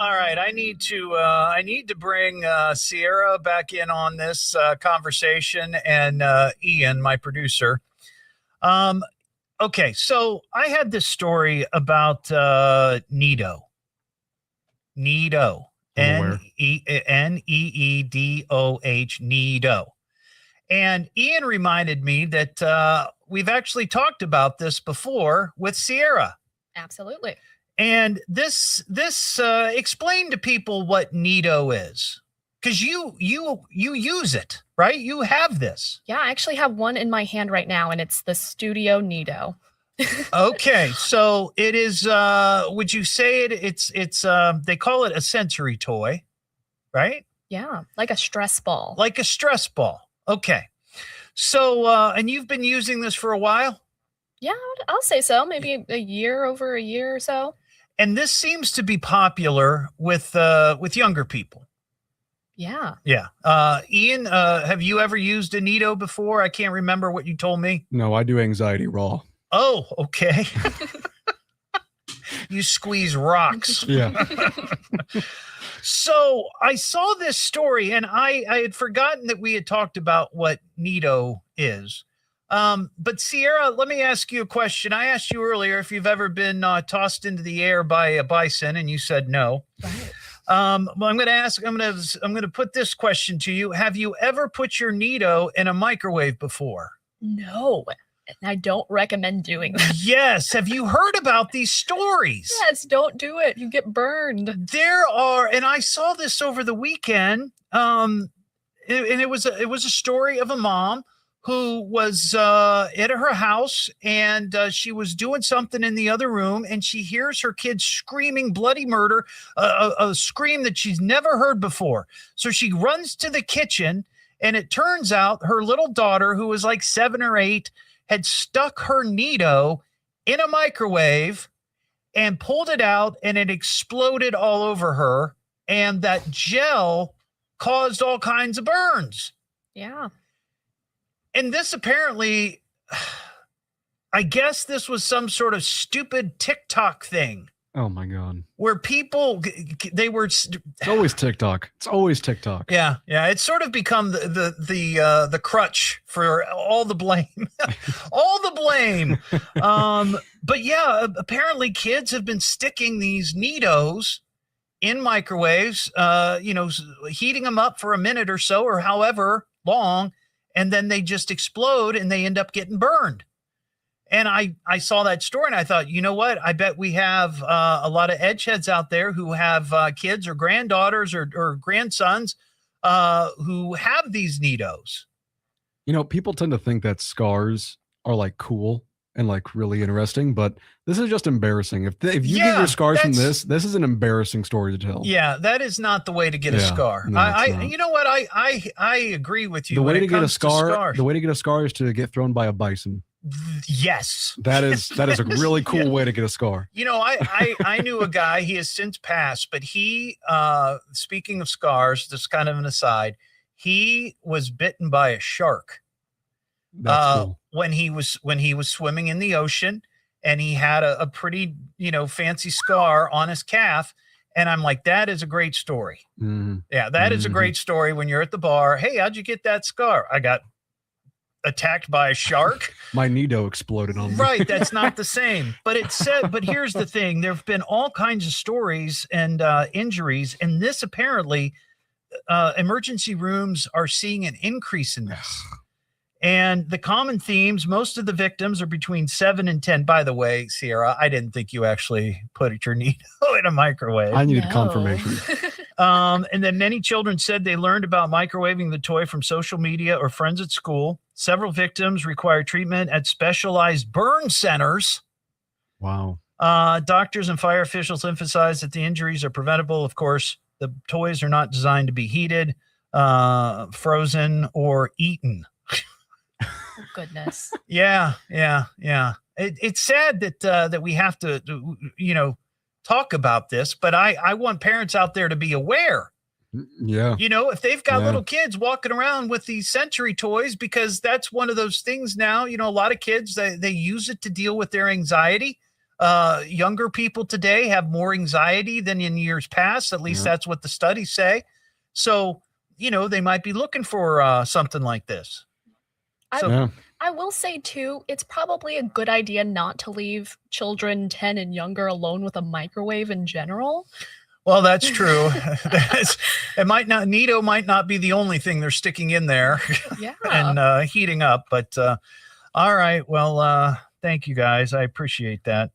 Speaker 8: All right, I need to bring Sierra back in on this conversation, and Ian, my producer. Okay, so I had this story about NeeDoh. NeeDoh. Needoh. NeeDoh. And Ian reminded me that we've actually talked about this before with Sierra.
Speaker 13: Absolutely.
Speaker 8: And this explain to people what NeeDoh is, because you use it, right? You have this.
Speaker 13: Yeah, I actually have one in my hand right now, and it's the Studio NeeDoh.
Speaker 8: Okay, so it is. Would you say it's they call it a sensory toy, right?
Speaker 13: Yeah, like a stress ball.
Speaker 8: Like a stress ball. Okay, so and you've been using this for a while.
Speaker 13: Yeah, I'll say so. Maybe over a year or so.
Speaker 8: And this seems to be popular with younger people.
Speaker 13: Yeah.
Speaker 8: Yeah. Ian, have you ever used a NeeDoh before? I can't remember what you told me.
Speaker 17: No, I do anxiety raw.
Speaker 8: Oh, okay. You squeeze rocks.
Speaker 17: Yeah.
Speaker 8: So I saw this story, and I had forgotten that we had talked about what NeeDoh is. But Sierra, let me ask you a question. I asked you earlier if you've ever been tossed into the air by a bison, and you said no.
Speaker 13: Right.
Speaker 8: Well, I'm going to put this question to you. Have you ever put your NeeDoh in a microwave before?
Speaker 13: No, and I don't recommend doing that.
Speaker 8: Yes. Have you heard about these stories?
Speaker 13: Yes, don't do it. You get burned.
Speaker 8: There are, and I saw this over the weekend. And it was a story of a mom who was at her house, and she was doing something in the other room, and she hears her kids screaming bloody murder, a scream that she's never heard before. So she runs to the kitchen, and it turns out her little daughter, who was like 7 or 8, had stuck her NeeDoh in a microwave and pulled it out, and it exploded all over her, and that gel caused all kinds of burns.
Speaker 13: Yeah.
Speaker 8: And this apparently, I guess this was some sort of stupid TikTok thing.
Speaker 17: Oh my God.
Speaker 8: Where people,
Speaker 17: It's always TikTok. It's always TikTok.
Speaker 8: Yeah. It's sort of become the crutch for all the blame. All the blame. But yeah, apparently kids have been sticking these NeeDohs in microwaves, heating them up for a minute or so, or however long, and then they just explode and they end up getting burned. And I saw that story and I thought, you know what? I bet we have a lot of edgeheads out there who have kids or granddaughters or grandsons who have these NeeDohs.
Speaker 17: People tend to think that scars are like cool.
Speaker 4: and like really interesting, but this is just embarrassing. If you get your scars from this is an embarrassing story to tell.
Speaker 8: Yeah, that is not the way to get a scar.
Speaker 4: No,
Speaker 8: you know what? I agree with you.
Speaker 4: The way to get a
Speaker 8: scar,
Speaker 4: is to get thrown by a bison.
Speaker 8: Yes.
Speaker 4: That is a really cool way to get a scar.
Speaker 8: You know, I knew a guy, he has since passed, but he, speaking of scars, just kind of an aside, he was bitten by a shark.
Speaker 4: That's cool.
Speaker 8: When he was swimming in the ocean, and he had a pretty, fancy scar on his calf. And I'm like, that is a great story.
Speaker 4: Mm-hmm.
Speaker 8: Yeah, that is a great story when you're at the bar. Hey, how'd you get that scar? I got attacked by a shark.
Speaker 4: My NeeDoh exploded on me.
Speaker 8: Right, that's not the same. But here's the thing. There have been all kinds of stories and injuries, and this apparently, emergency rooms are seeing an increase in this. And the common themes, most of the victims are between 7 and 10. By the way, Sierra, I didn't think you actually put your NeeDoh in a microwave.
Speaker 4: I needed confirmation.
Speaker 8: And then many children said they learned about microwaving the toy from social media or friends at school. Several victims required treatment at specialized burn centers.
Speaker 4: Wow.
Speaker 8: Doctors and fire officials emphasized that the injuries are preventable. Of course, the toys are not designed to be heated, frozen, or eaten.
Speaker 13: Oh, goodness.
Speaker 8: Yeah. It's sad that we have to, talk about this, but I want parents out there to be aware.
Speaker 4: Yeah.
Speaker 8: If they've got little kids walking around with these sensory toys, because that's one of those things now, a lot of kids, they use it to deal with their anxiety. Younger people today have more anxiety than in years past. At least that's what the studies say. So, they might be looking for something like this.
Speaker 13: I will say, too, it's probably a good idea not to leave children 10 and younger alone with a microwave in general.
Speaker 8: Well, that's true. NeeDoh might not be the only thing they're sticking in there and heating up. But all right. Well, thank you, guys. I appreciate that.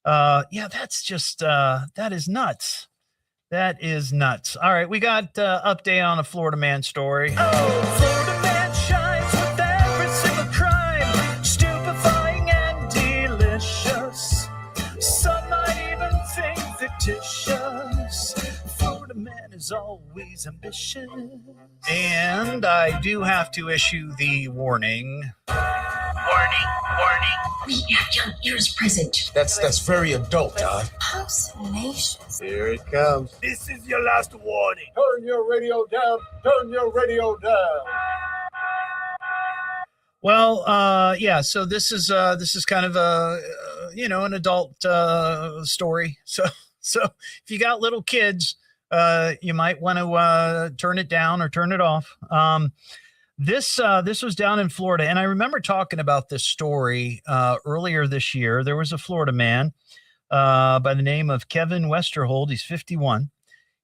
Speaker 8: That's just that is nuts. That is nuts. All right. We got update on a Florida man story.
Speaker 7: Oh, Florida man shines with every single crime, stupefying and delicious. Some might even think fictitious. Florida man is always ambitious.
Speaker 8: And I do have to issue the warning.
Speaker 2: Warning. We have young ears present.
Speaker 3: That's very adult, Todd.
Speaker 2: How salacious.
Speaker 3: Here it comes.
Speaker 7: This is your last warning.
Speaker 5: Turn your radio down. Turn your radio down.
Speaker 8: Well, so this is kind of a an adult story. So if you got little kids, you might want to turn it down or turn it off. This was down in Florida, and I remember talking about this story earlier this year. There was a Florida man by the name of Kevin Westerhold. He's 51.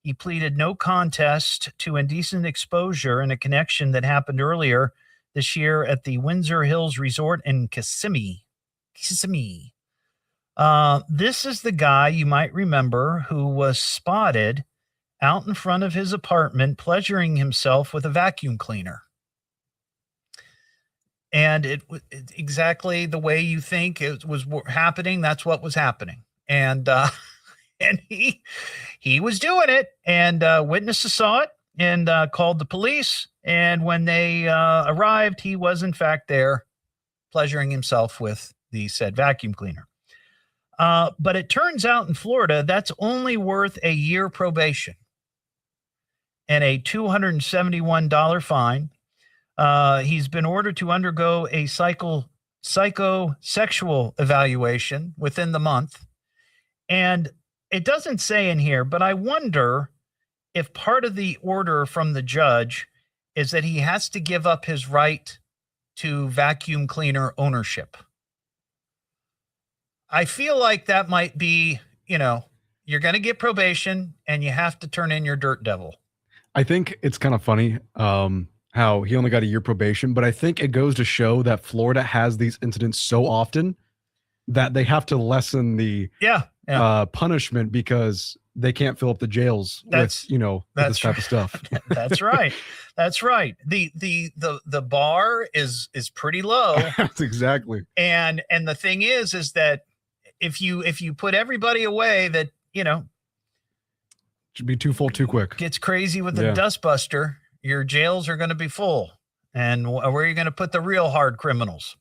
Speaker 8: He pleaded no contest to indecent exposure in a connection that happened earlier this year at the Windsor Hills Resort in Kissimmee. This is the guy you might remember who was spotted out in front of his apartment pleasuring himself with a vacuum cleaner. And it exactly the way you think it was happening. That's what was happening. And he was doing it, and witnesses saw it and called the police. And when they arrived, he was in fact there pleasuring himself with the said vacuum cleaner. But it turns out in Florida, that's only worth a year probation and a $271 fine. He's been ordered to undergo a psychosexual evaluation within the month. And it doesn't say in here, but I wonder if part of the order from the judge is that he has to give up his right to vacuum cleaner ownership. I feel like that might be, you're going to get probation and you have to turn in your dirt devil.
Speaker 4: I think it's kind of funny how he only got a year probation, but I think it goes to show that Florida has these incidents so often that they have to lessen the punishment because they can't fill up the jails with this type of stuff.
Speaker 8: That's right. That's right. The bar is pretty low.
Speaker 4: That's exactly.
Speaker 8: And the thing is that if you put everybody away that,
Speaker 4: should be too full too quick,
Speaker 8: gets crazy with the dustbuster, your jails are going to be full. And where are you going to put the real hard criminals?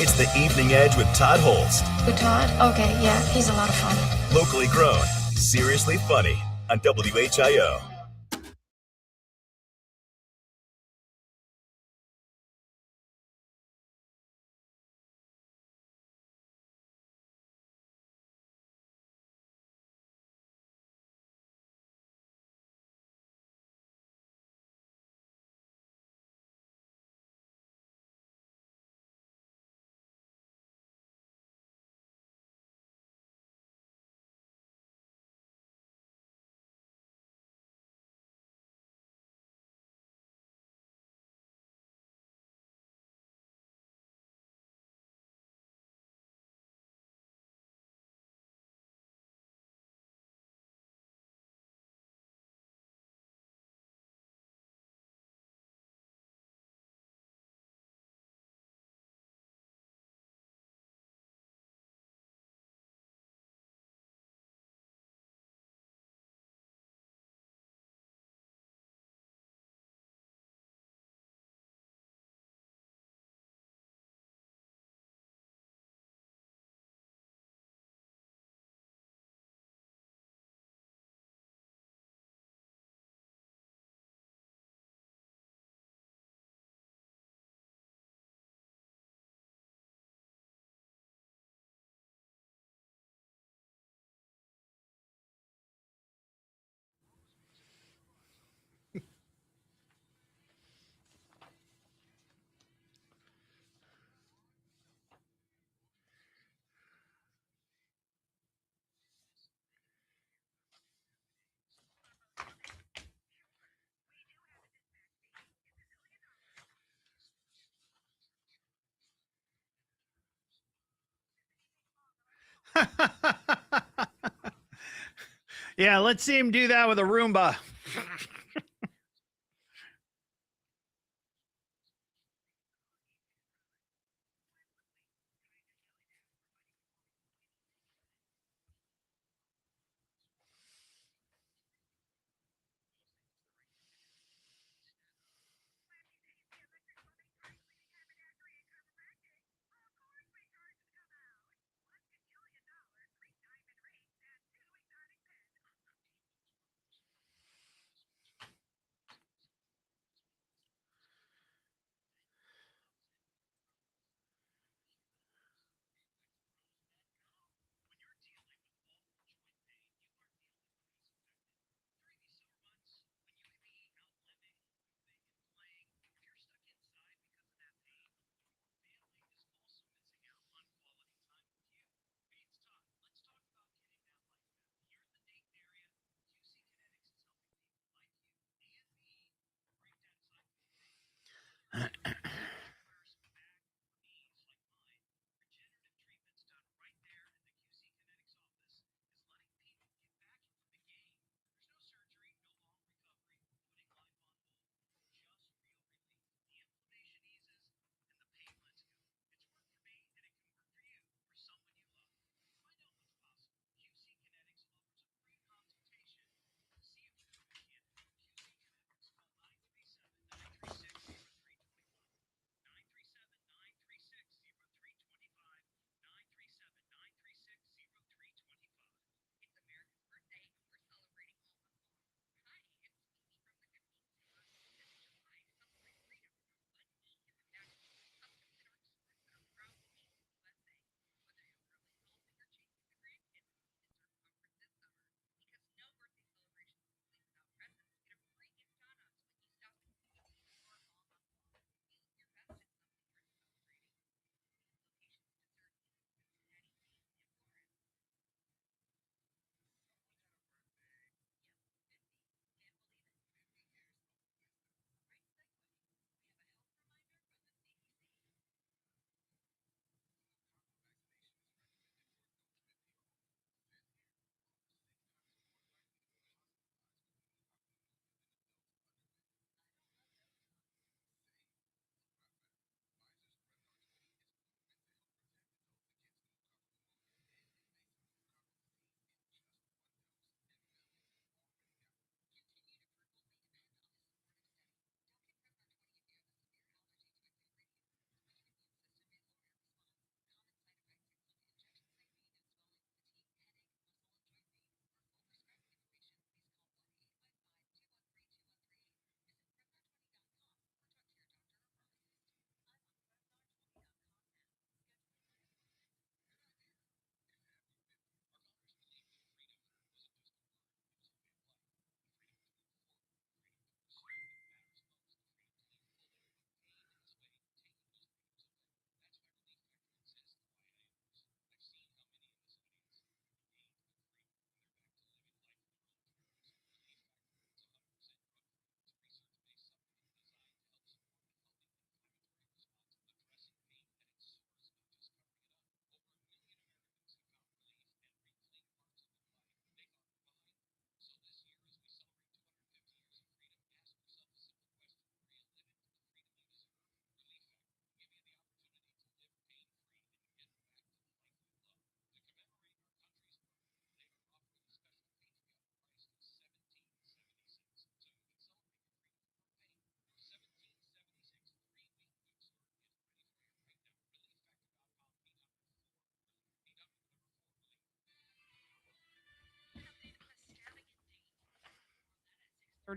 Speaker 1: It's the Evening Edge with Todd Hollst.
Speaker 6: With Todd? Okay, yeah, he's a lot of fun.
Speaker 1: Locally grown, seriously funny on WHIO.
Speaker 8: Yeah, let's see him do that with a Roomba.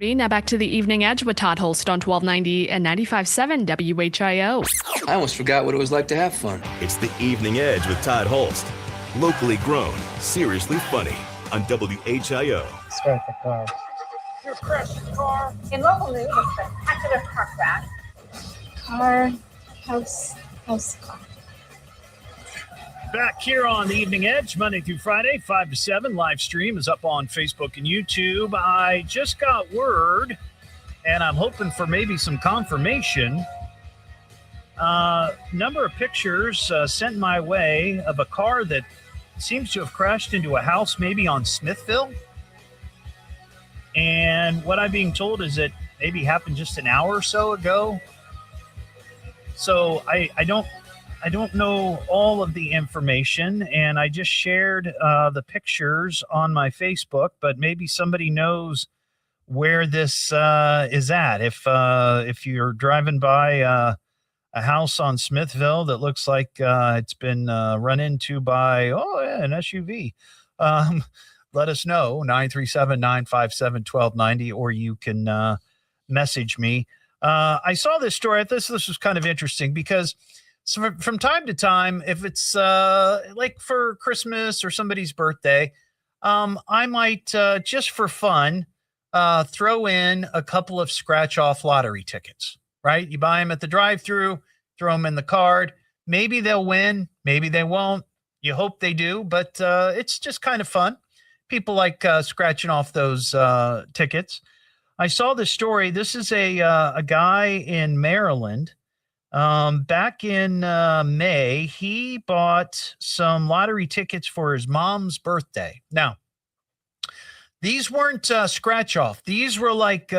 Speaker 14: Now back to the Evening Edge with Todd Hollst on 1290 and 95.7 WHIO.
Speaker 21: I almost forgot what it was like to have fun.
Speaker 1: It's the Evening Edge with Todd Hollst. Locally grown, seriously funny on WHIO.
Speaker 11: Start the car.
Speaker 15: Your crashed car. In local news, a spectacular car crash. House.
Speaker 8: Back here on the Evening Edge, Monday through Friday, 5 to 7. Live stream is up on Facebook and YouTube. I just got word, and I'm hoping for maybe some confirmation. Number of pictures sent my way of a car that seems to have crashed into a house maybe on Smithville. And what I'm being told is it maybe happened just an hour or so ago. So I don't know all of the information, and I just shared the pictures on my Facebook, but maybe somebody knows where this is at. If you're driving by a house on Smithville that looks like it's been run into by, an SUV, let us know, 937-957-1290, or you can message me. I saw this story. I thought this was kind of interesting because from time to time, if it's like for Christmas or somebody's birthday, I might just for fun throw in a couple of scratch-off lottery tickets, right? You buy them at the drive-thru, throw them in the card. Maybe they'll win, maybe they won't. You hope they do, but it's just kind of fun. People like scratching off those tickets. I saw this story. This is a guy in Maryland. Back in May, he bought some lottery tickets for his mom's birthday. Now, these weren't scratch off. These were like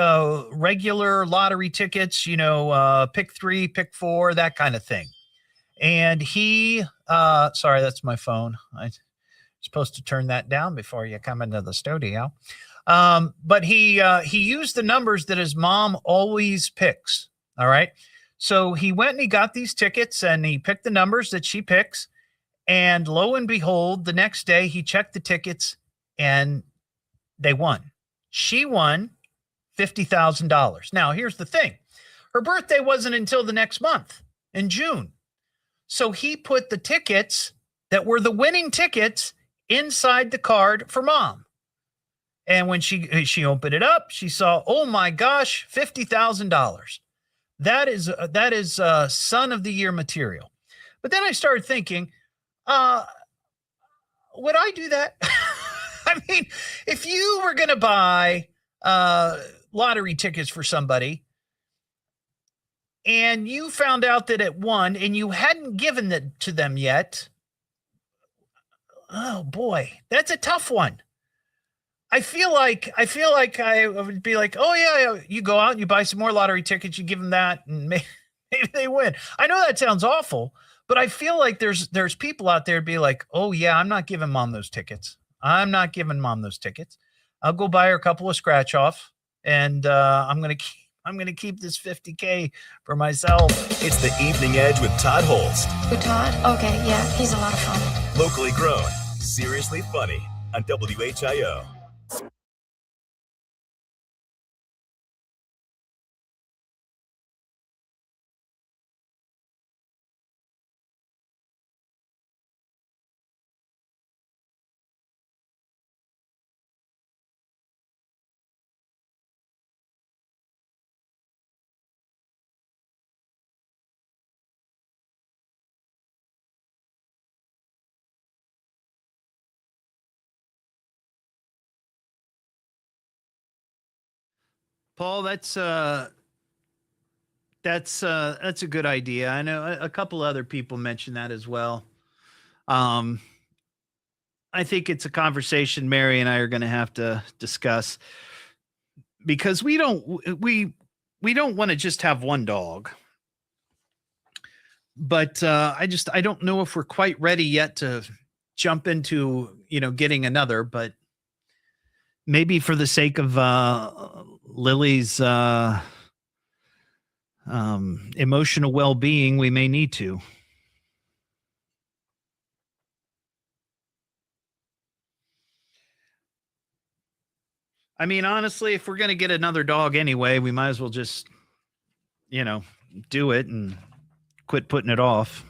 Speaker 8: regular lottery tickets, pick 3, pick 4, that kind of thing. And he, sorry, that's my phone. I'm supposed to turn that down before you come into the studio. But he used the numbers that his mom always picks. All right. So he went and he got these tickets and he picked the numbers that she picks. And lo and behold, the next day he checked the tickets and they won. She won $50,000. Now, here's the thing. Her birthday wasn't until the next month in June. So he put the tickets that were the winning tickets inside the card for mom. And when she opened it up, she saw, oh my gosh, $50,000. That is son of the year material. But then I started thinking, would I do that? I mean, if you were going to buy lottery tickets for somebody and you found out that it won and you hadn't given it to them yet, oh boy, that's a tough one. I feel like I would be like, oh yeah, you go out and you buy some more lottery tickets, you give them that, and maybe they win. I know that sounds awful, but I feel like there's people out there be like, oh yeah, I'm not giving mom those tickets. I'm not giving mom those tickets. I'll go buy her a couple of scratch off, and I'm gonna keep this $50K for myself.
Speaker 1: It's the Evening Edge with Todd Hollst.
Speaker 6: Who, Todd? Okay, yeah, he's a lot of fun.
Speaker 1: Locally grown, seriously funny on WHIO.
Speaker 8: Paul, that's a good idea. I know a couple other people mentioned that as well. I think it's a conversation Mary and I are going to have to discuss, because we don't want to just have one dog. But I don't know if we're quite ready yet to jump into, getting another, but maybe for the sake of Lily's emotional well-being, we may need to. I mean, honestly, if we're going to get another dog anyway, we might as well just, do it and quit putting it off.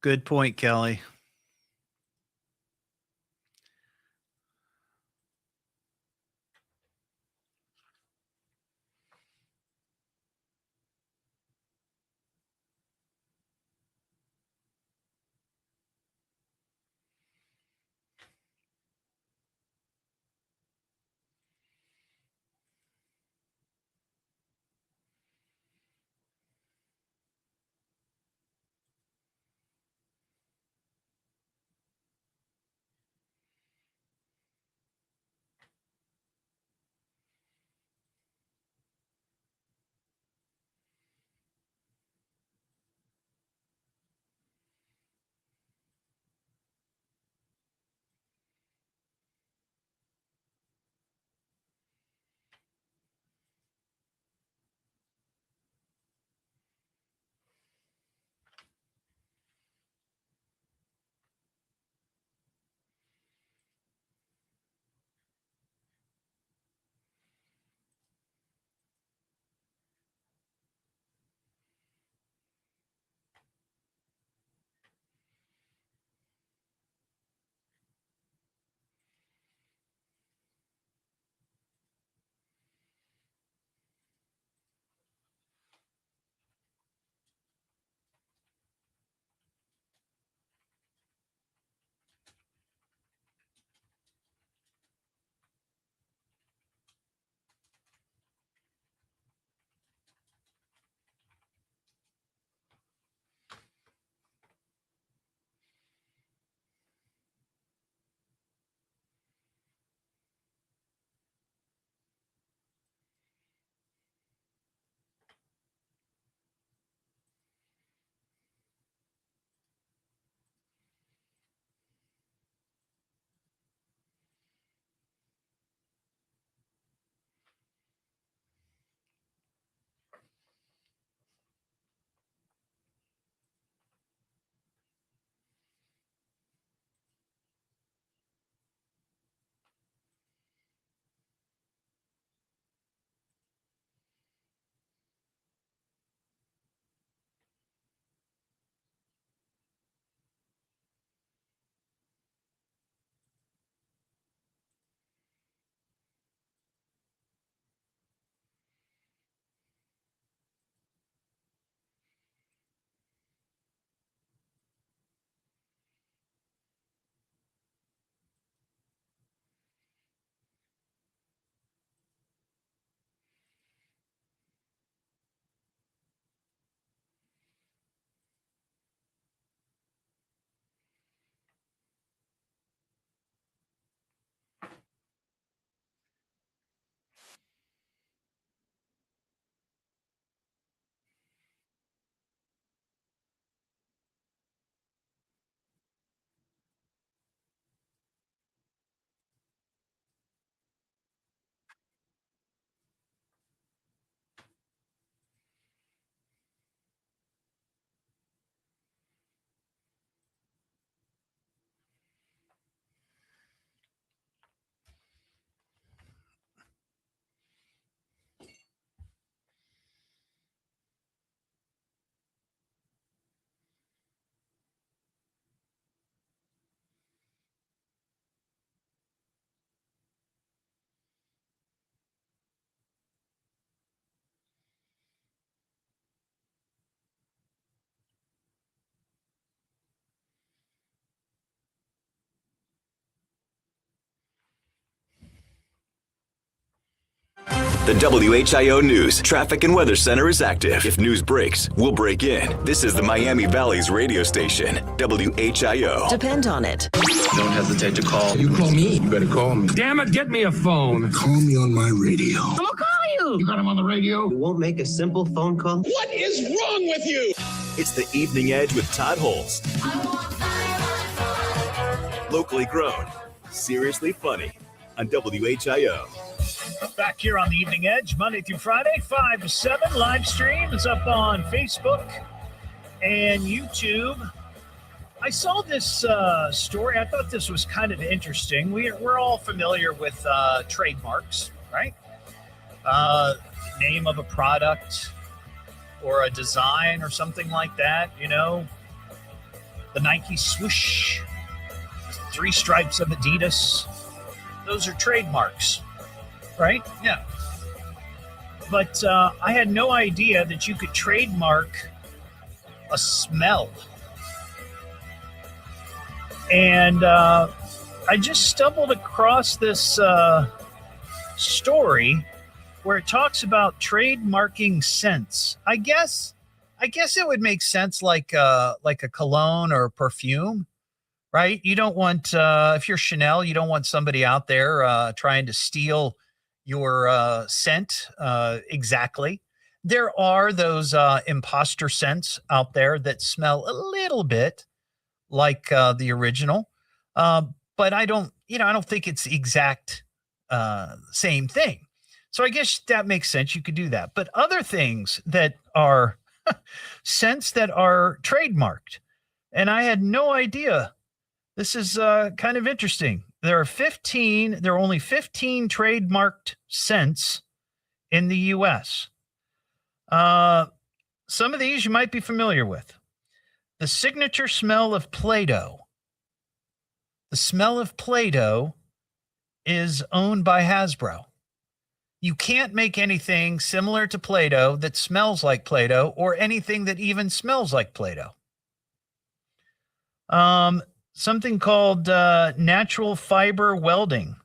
Speaker 8: Good point, Kelly.
Speaker 1: The WHIO News Traffic and Weather Center is active. If news breaks, we'll break in. This is the Miami Valley's radio station, WHIO.
Speaker 2: Depend on it.
Speaker 10: Don't hesitate to call. You call me. You better call me.
Speaker 5: Damn it, get me a phone.
Speaker 10: Call me on my radio.
Speaker 5: I'm gonna call you. You got him on the radio?
Speaker 2: You won't make a simple phone call?
Speaker 5: What is wrong with you?
Speaker 1: It's the Evening Edge with Todd Hollst. Locally grown, seriously funny on WHIO.
Speaker 8: Back here on the Evening Edge, Monday through Friday, 5 to 7. Live stream is up on Facebook and YouTube. I saw this story. I thought this was kind of interesting. We're all familiar with trademarks, right? Name of a product or a design or something like that. You know, the Nike swoosh, 3 stripes of Adidas. Those are trademarks. Right? Yeah. But I had no idea that you could trademark a smell. And I just stumbled across this story where it talks about trademarking scents. I guess it would make sense like a cologne or a perfume, right? You don't want, if you're Chanel, you don't want somebody out there trying to steal your scent exactly. There are those imposter scents out there that smell a little bit like the original, but I don't think it's the exact same thing. So I guess that makes sense. You could do that. But other things that are scents that are trademarked, and I had no idea. This is kind of interesting. There are only 15 trademarked scents in the U.S. Some of these you might be familiar with. The signature smell of Play-Doh. The smell of Play-Doh is owned by Hasbro. You can't make anything similar to Play-Doh that smells like Play-Doh or anything that even smells like Play-Doh. Something called natural fiber welding.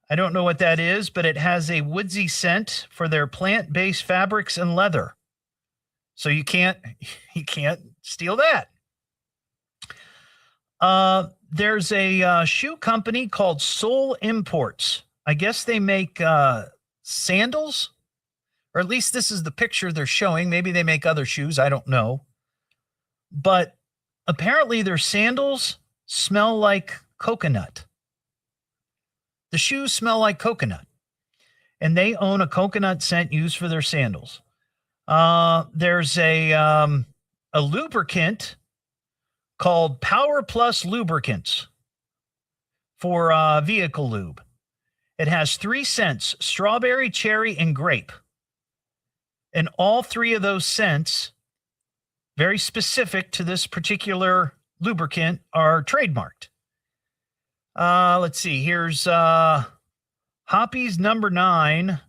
Speaker 8: I don't know what that is, but it has a woodsy scent for their plant-based fabrics and leather. So you can't steal that. There's a shoe company called Soul Imports. I guess they make sandals, or at least this is the picture they're showing. Maybe they make other shoes. I don't know. But apparently their sandals smell like coconut. The shoes smell like coconut. And they own a coconut scent used for their sandals. There's a lubricant called Power Plus Lubricants for vehicle lube. It has 3 scents: strawberry, cherry, and grape. And all 3 of those scents, very specific to this particular lubricant, are trademarked. Let's see. Here's Hoppy's number 9.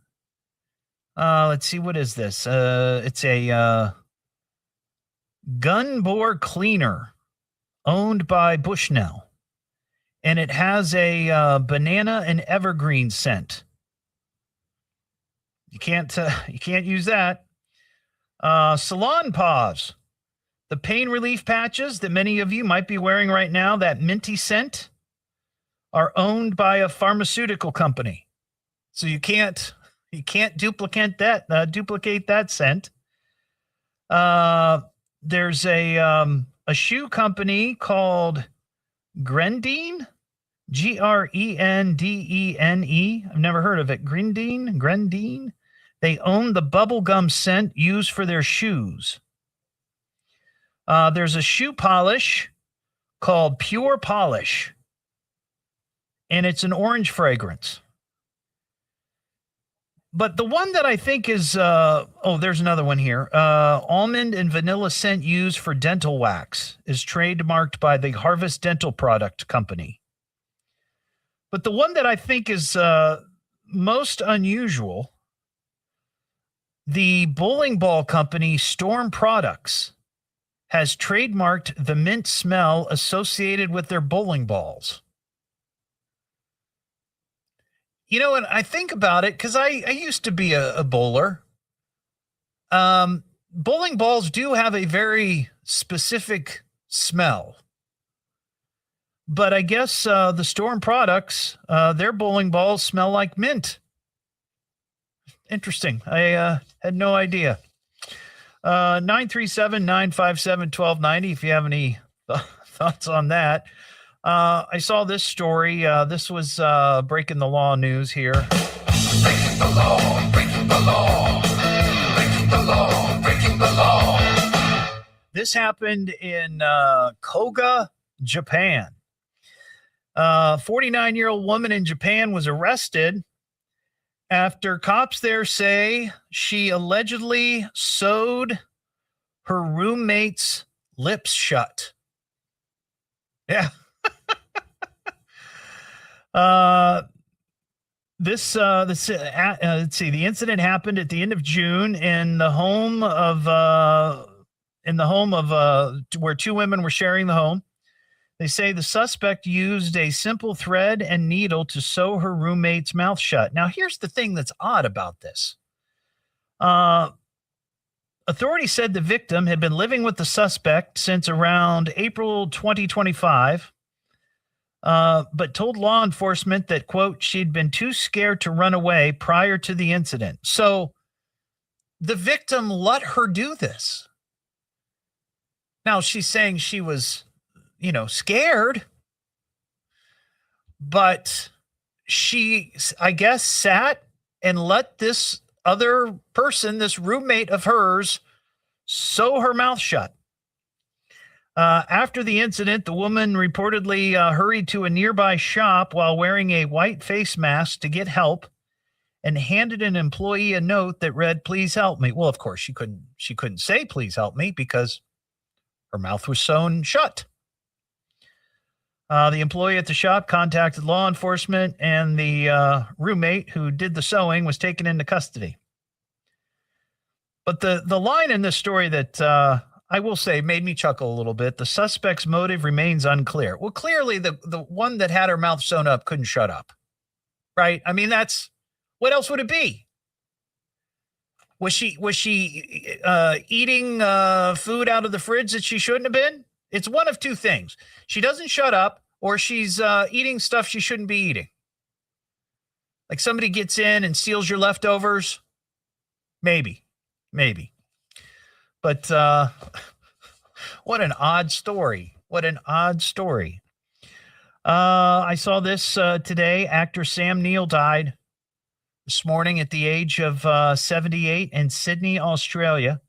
Speaker 8: Let's see. What is this? It's a gun bore cleaner owned by Bushnell. And it has a banana and evergreen scent. You can't use that. Salon Paws. The pain relief patches that many of you might be wearing right now, that minty scent, are owned by a pharmaceutical company. So you can't duplicate that scent. There's a shoe company called Grendene, Grendene. I've never heard of it. Grendene. They own the bubblegum scent used for their shoes. There's a shoe polish called Pure Polish, and it's an orange fragrance. But the one that I think is, there's another one here. Almond and vanilla scent used for dental wax is trademarked by the Harvest Dental Product Company. But the one that I think is most unusual, the bowling ball company Storm Products has trademarked the mint smell associated with their bowling balls. You know, and I think about it because I used to be a bowler. Bowling balls do have a very specific smell. But I guess the Storm products, their bowling balls smell like mint. Interesting. I had no idea. 937-957-1290 if you have any thoughts on that. I saw this story. This was breaking the law news here.
Speaker 7: Breaking the law, breaking the law, breaking the law, breaking the law.
Speaker 8: This happened in Koga, Japan. 49-year-old woman in Japan was arrested after cops there say she allegedly sewed her roommate's lips shut. Yeah. Let's see. The incident happened at the end of June in the home of where two women were sharing the home. They say the suspect used a simple thread and needle to sew her roommate's mouth shut. Now, here's the thing that's odd about this. Authorities said the victim had been living with the suspect since around April 2025, but told law enforcement that, quote, she'd been too scared to run away prior to the incident. So the victim let her do this. Now, she's saying she was, scared, but she, I guess, sat and let this other person, this roommate of hers, sew her mouth shut. After the incident, the woman reportedly hurried to a nearby shop while wearing a white face mask to get help and handed an employee a note that read, "Please help me." Well, of course, she couldn't say, "Please help me," because her mouth was sewn shut. The employee at the shop contacted law enforcement, and the roommate who did the sewing was taken into custody. But the line in this story that I will say made me chuckle a little bit: the suspect's motive remains unclear. Well, clearly the one that had her mouth sewn up couldn't shut up, right? I mean, what else would it be? Was she eating food out of the fridge that she shouldn't have been? It's one of two things. She doesn't shut up, or she's eating stuff she shouldn't be eating. Like somebody gets in and steals your leftovers. Maybe. But what an odd story. I saw this today. Actor Sam Neill died this morning at the age of 78 in Sydney, Australia.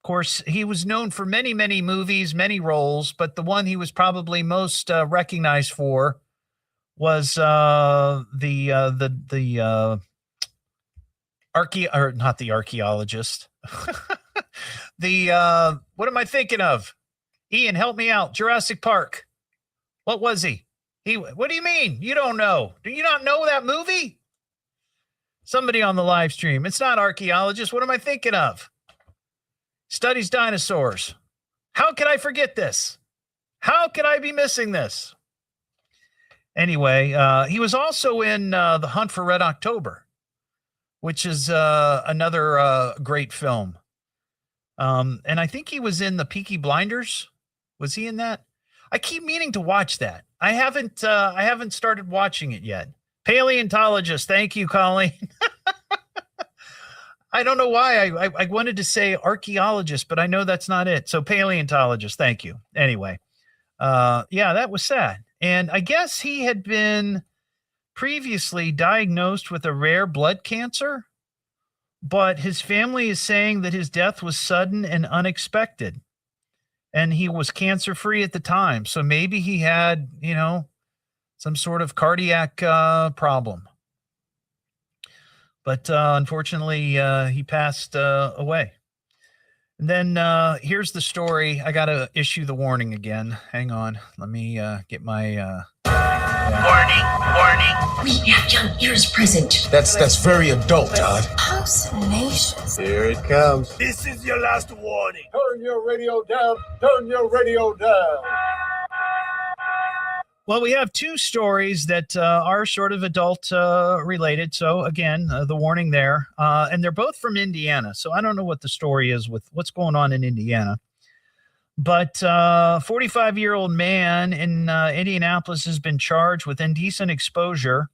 Speaker 8: Of course, he was known for many, many movies, many roles, but the one he was probably most recognized for was not the archaeologist. What am I thinking of? Ian, help me out. Jurassic Park. What was he? What do you mean? You don't know? Do you not know that movie? Somebody on the live stream. It's not archaeologist. What am I thinking of? Studies dinosaurs. How could I forget this? How could I be missing this? Anyway, he was also in The Hunt for Red October, which is another great film. And I think he was in the Peaky Blinders. Was he in that? I keep meaning to watch that. I haven't started watching it yet. Paleontologist. Thank you, Colleen. I don't know why I wanted to say archaeologist, but I know that's not it. So paleontologist. Thank you. Anyway, that was sad. And I guess he had been previously diagnosed with a rare blood cancer, but his family is saying that his death was sudden and unexpected, and he was cancer-free at the time. So maybe he had, some sort of cardiac problem. But unfortunately, he passed away. And then here's the story. I got to issue the warning again. Hang on. Let me get my...
Speaker 2: Warning. We have young ears present.
Speaker 3: That's very adult, Todd.
Speaker 2: How salacious.
Speaker 3: Here it comes.
Speaker 5: This is your last warning. Turn your radio down. Turn your radio down.
Speaker 8: Well, we have two stories that are sort of adult related. So again, the warning there, and they're both from Indiana. So I don't know what the story is with what's going on in Indiana. But 45-year-old man in Indianapolis has been charged with indecent exposure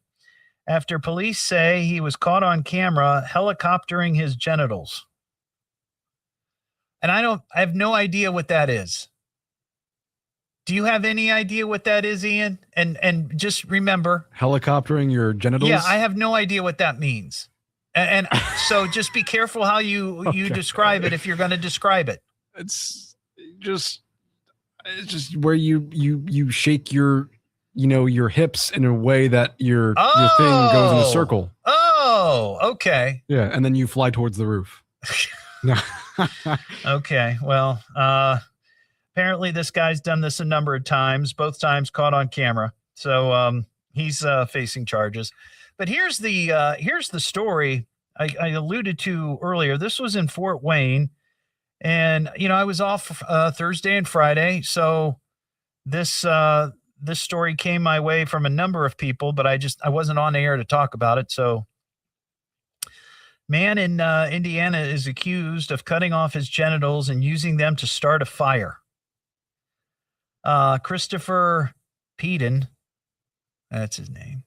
Speaker 8: after police say he was caught on camera helicoptering his genitals. And I have no idea what that is. Do you have any idea what that is, Ian? And just remember,
Speaker 4: helicoptering your genitals?
Speaker 8: Yeah, I have no idea what that means. And so just be careful how you describe it if you're going to describe it.
Speaker 4: It's just where you shake your hips in a way that your thing goes in a circle.
Speaker 8: Oh, okay.
Speaker 4: Yeah, and then you fly towards the roof. No.
Speaker 8: Okay, well, apparently this guy's done this a number of times, both times caught on camera. So he's facing charges. But here's the story I alluded to earlier. This was in Fort Wayne. And, I was off Thursday and Friday. So this story came my way from a number of people, but I wasn't on air to talk about it. So man in Indiana is accused of cutting off his genitals and using them to start a fire. Christopher Peden, that's his name,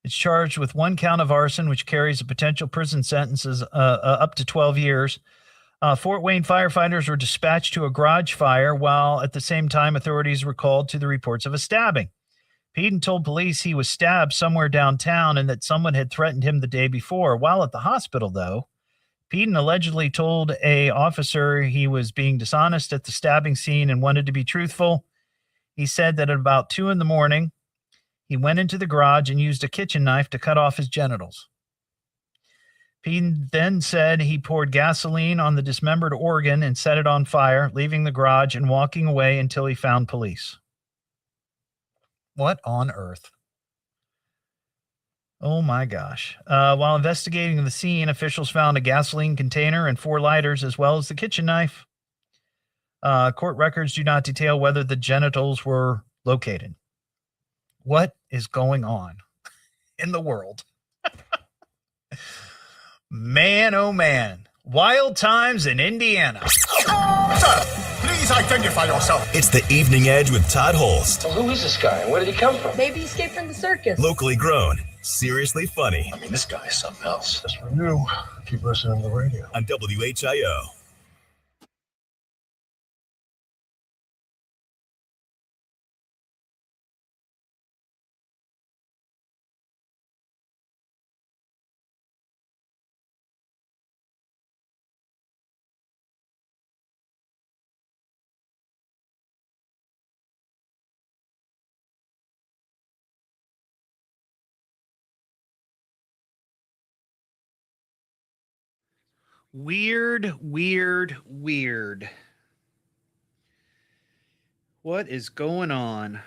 Speaker 8: is charged with 1 count of arson, which carries a potential prison sentences up to 12 years. Fort Wayne firefighters were dispatched to a garage fire, while at the same time authorities were called to the reports of a stabbing. Peden told police he was stabbed somewhere downtown and that someone had threatened him the day before. While at the hospital, though, Peden allegedly told an officer he was being dishonest at the stabbing scene and wanted to be truthful. He said that at about 2 a.m, he went into the garage and used a kitchen knife to cut off his genitals. Peden then said he poured gasoline on the dismembered organ and set it on fire, leaving the garage and walking away until he found police. What on earth? Oh my gosh. While investigating the scene, officials found a gasoline container and 4 lighters, as well as the kitchen knife. Court records do not detail whether the genitals were located. What is going on in the world? Man, oh man. Wild times in Indiana.
Speaker 19: Sir, please identify yourself.
Speaker 18: It's the Evening Edge with Todd Hollst.
Speaker 20: Well, who is this guy and where did he come from?
Speaker 2: Maybe he escaped from the circus.
Speaker 18: Locally grown, seriously funny.
Speaker 20: I mean, this guy is something else.
Speaker 3: That's for you. Keep listening to the radio.
Speaker 18: On WHIO.
Speaker 8: Weird. What is going on?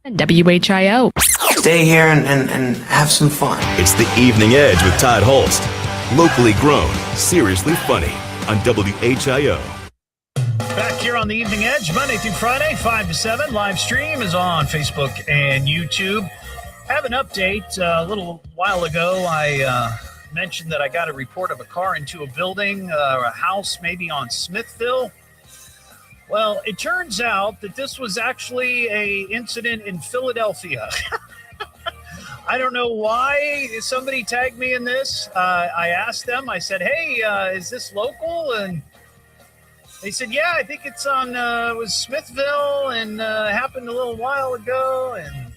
Speaker 14: WHIO.
Speaker 12: Stay here and have some fun.
Speaker 1: It's the Evening Edge with Todd Hollst. Locally grown, seriously funny on WHIO.
Speaker 8: Back here on the Evening Edge, Monday through Friday, 5 to 7. Live stream is on Facebook and YouTube. Have an update. A little while ago, I mentioned that I got a report of a car into a building, a house maybe on Smithville. Well, it turns out that this was actually an incident in Philadelphia. I don't know why somebody tagged me in this. I asked them, I said, hey, is this local? And they said, yeah, I think it's on, it was Smithville and happened a little while ago. And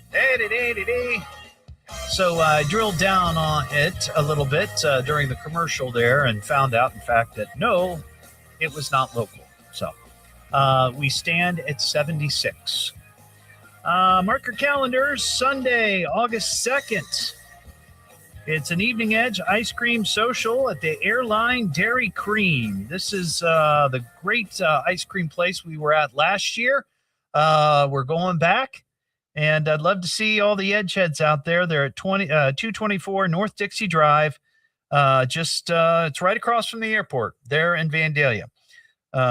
Speaker 8: so I drilled down on it a little bit during the commercial there and found out, in fact, that no, it was not local. So we stand at 76. Mark your calendars, Sunday, August 2nd. It's an Evening Edge ice cream social at the Airline Dairy Cream. This is the great ice cream place we were at last year. We're going back, and I'd love to see all the Edgeheads out there. They're at 224 North Dixie Drive. It's right across from the airport there in Vandalia.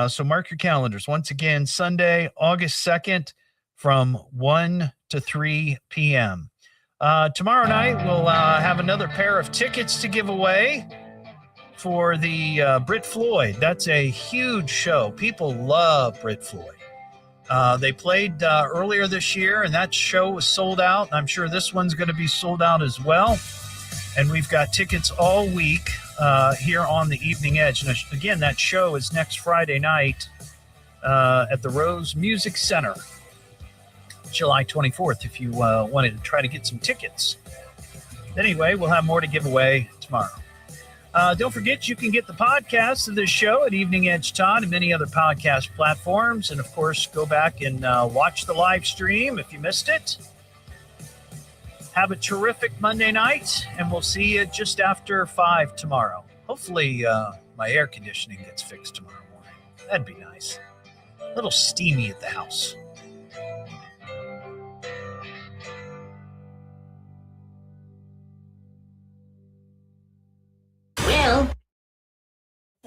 Speaker 8: So mark your calendars. Once again, Sunday, August 2nd from 1 to 3 p.m. Tomorrow night, we'll have another pair of tickets to give away for the Brit Floyd. That's a huge show. People love Brit Floyd. They played earlier this year, and that show was sold out. I'm sure this one's going to be sold out as well. And we've got tickets all week here on the Evening Edge. And again, that show is next Friday night at the Rose Music Center, July 24th, if you wanted to try to get some tickets. Anyway, we'll have more to give away tomorrow. Don't forget, you can get the podcast of this show at Evening Edge Todd and many other podcast platforms. And, of course, go back and watch the live stream if you missed it. Have a terrific Monday night, and we'll see you just after 5 tomorrow. Hopefully, my air conditioning gets fixed tomorrow morning. That'd be nice. A little steamy at the house.
Speaker 9: Well,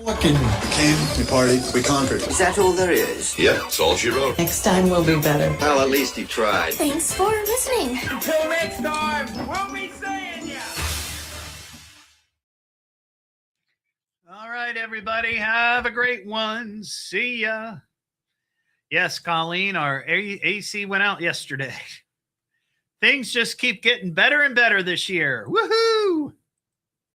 Speaker 10: Fucking came, we partied, we conquered.
Speaker 9: is that all there is?
Speaker 19: Yep, that's all she wrote.
Speaker 9: Next time will be better.
Speaker 19: Well, at least he tried.
Speaker 6: Thanks for listening.
Speaker 20: Until next time, we'll be seeing ya.
Speaker 8: All right, everybody. Have a great one. See ya. Yes, Colleen, our AC went out yesterday. Things just keep getting better and better this year. Woohoo!